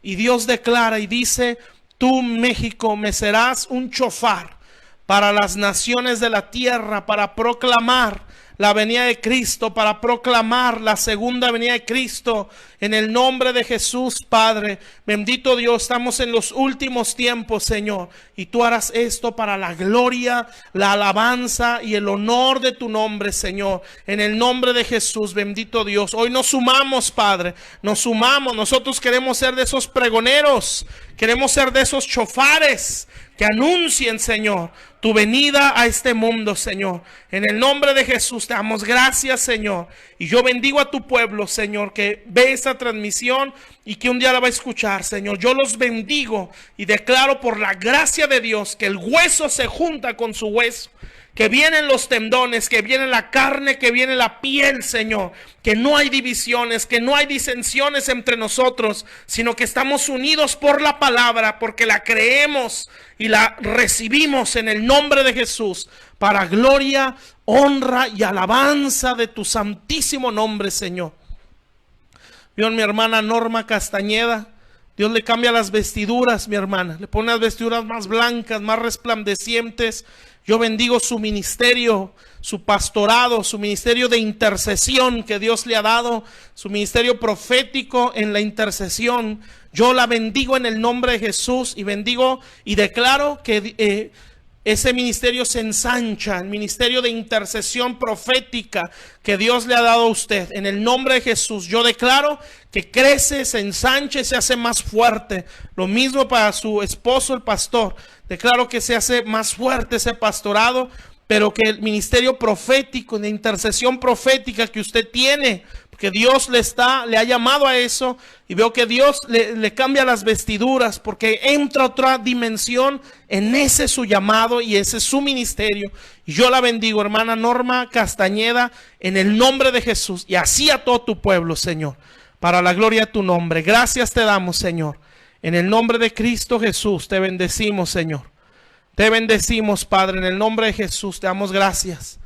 Y Dios declara y dice: tú, México, me serás un chofar para las naciones de la tierra, para proclamar la venida de Cristo, para proclamar la segunda venida de Cristo, en el nombre de Jesús, Padre. Bendito Dios, estamos en los últimos tiempos, Señor, y tú harás esto para la gloria, la alabanza y el honor de tu nombre, Señor, en el nombre de Jesús. Bendito Dios, hoy nos sumamos, Padre, nosotros queremos ser de esos pregoneros, queremos ser de esos chofares que anuncien, Señor, tu venida a este mundo, Señor. En el nombre de Jesús te damos gracias, Señor. Y yo bendigo a tu pueblo, Señor, que ve esta transmisión y que un día la va a escuchar, Señor. Yo los bendigo y declaro por la gracia de Dios que el hueso se junta con su hueso, que vienen los tendones, que viene la carne, que viene la piel, Señor. Que no hay divisiones, que no hay disensiones entre nosotros, sino que estamos unidos por la palabra, porque la creemos y la recibimos en el nombre de Jesús, para gloria, honra y alabanza de tu santísimo nombre, Señor. Vio mi hermana Norma Castañeda. Dios le cambia las vestiduras, mi hermana. Le pone las vestiduras más blancas, más resplandecientes. Yo bendigo su ministerio, su pastorado, su ministerio de intercesión que Dios le ha dado, su ministerio profético en la intercesión. Yo la bendigo en el nombre de Jesús y bendigo y declaro que ese ministerio se ensancha, el ministerio de intercesión profética que Dios le ha dado a usted. En el nombre de Jesús, yo declaro que crece, se ensancha y se hace más fuerte. Lo mismo para su esposo, el pastor. Declaro que se hace más fuerte ese pastorado pero que el ministerio profético, de intercesión profética que usted tiene, porque Dios le ha llamado a eso, y veo que Dios le cambia las vestiduras, porque entra otra dimensión en ese su llamado y ese su ministerio. Y yo la bendigo, hermana Norma Castañeda, en el nombre de Jesús, y así a todo tu pueblo, Señor, para la gloria de tu nombre. Gracias te damos, Señor. En el nombre de Cristo Jesús te bendecimos, Señor. Te bendecimos, Padre, en el nombre de Jesús, te damos gracias.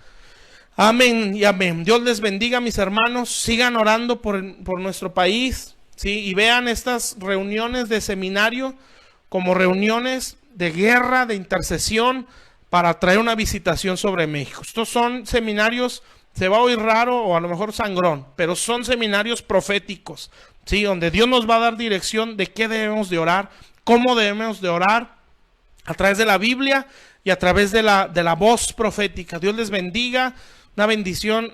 Amén y amén. Dios les bendiga, mis hermanos. Sigan orando por nuestro país, ¿sí? Y vean estas reuniones de seminario como reuniones de guerra, de intercesión, para traer una visitación sobre México. Estos son seminarios, se va a oír raro o a lo mejor sangrón, pero son seminarios proféticos, ¿sí? Donde Dios nos va a dar dirección de qué debemos de orar, cómo debemos de orar, a través de la Biblia y a través de la voz profética. Dios les bendiga. Una bendición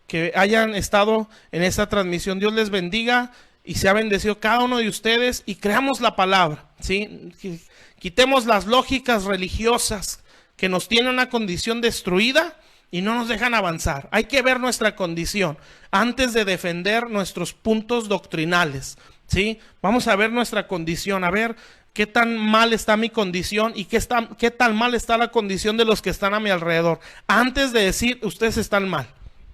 que hayan estado en esta transmisión. Dios les bendiga y sea bendecido cada uno de ustedes, y creamos la palabra, ¿sí? Quitemos las lógicas religiosas que nos tienen una condición destruida y no nos dejan avanzar. Hay que ver nuestra condición antes de defender nuestros puntos doctrinales, ¿sí? Vamos a ver nuestra condición, a ver qué tan mal está mi condición y qué tan mal está la condición de los que están a mi alrededor, antes de decir ustedes están mal,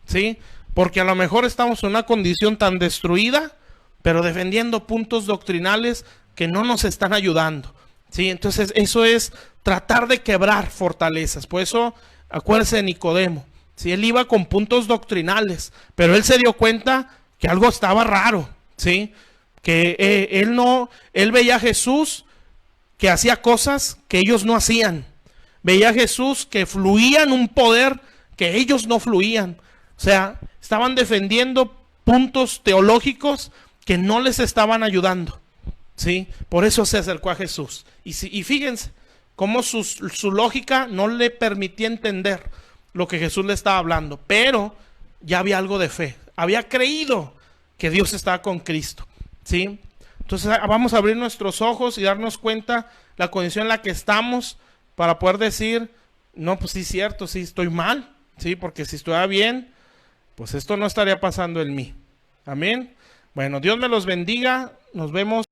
¿sí? Porque a lo mejor estamos en una condición tan destruida, pero defendiendo puntos doctrinales que no nos están ayudando, ¿sí? Entonces eso es tratar de quebrar fortalezas. Por eso acuérdense de Nicodemo, ¿sí? Él iba con puntos doctrinales, pero él se dio cuenta que algo estaba raro, ¿sí? Que él veía a Jesús que hacía cosas que ellos no hacían. Veía a Jesús que fluía en un poder que ellos no fluían. O sea, estaban defendiendo puntos teológicos que no les estaban ayudando, ¿sí? Por eso se acercó a Jesús. Y fíjense cómo su lógica no le permitía entender lo que Jesús le estaba hablando. Pero ya había algo de fe. Había creído que Dios estaba con Cristo, ¿sí? Entonces vamos a abrir nuestros ojos y darnos cuenta la condición en la que estamos, para poder decir, no, pues sí es cierto, sí estoy mal, sí, porque si estuviera bien, pues esto no estaría pasando en mí. Amén. Bueno, Dios me los bendiga, nos vemos.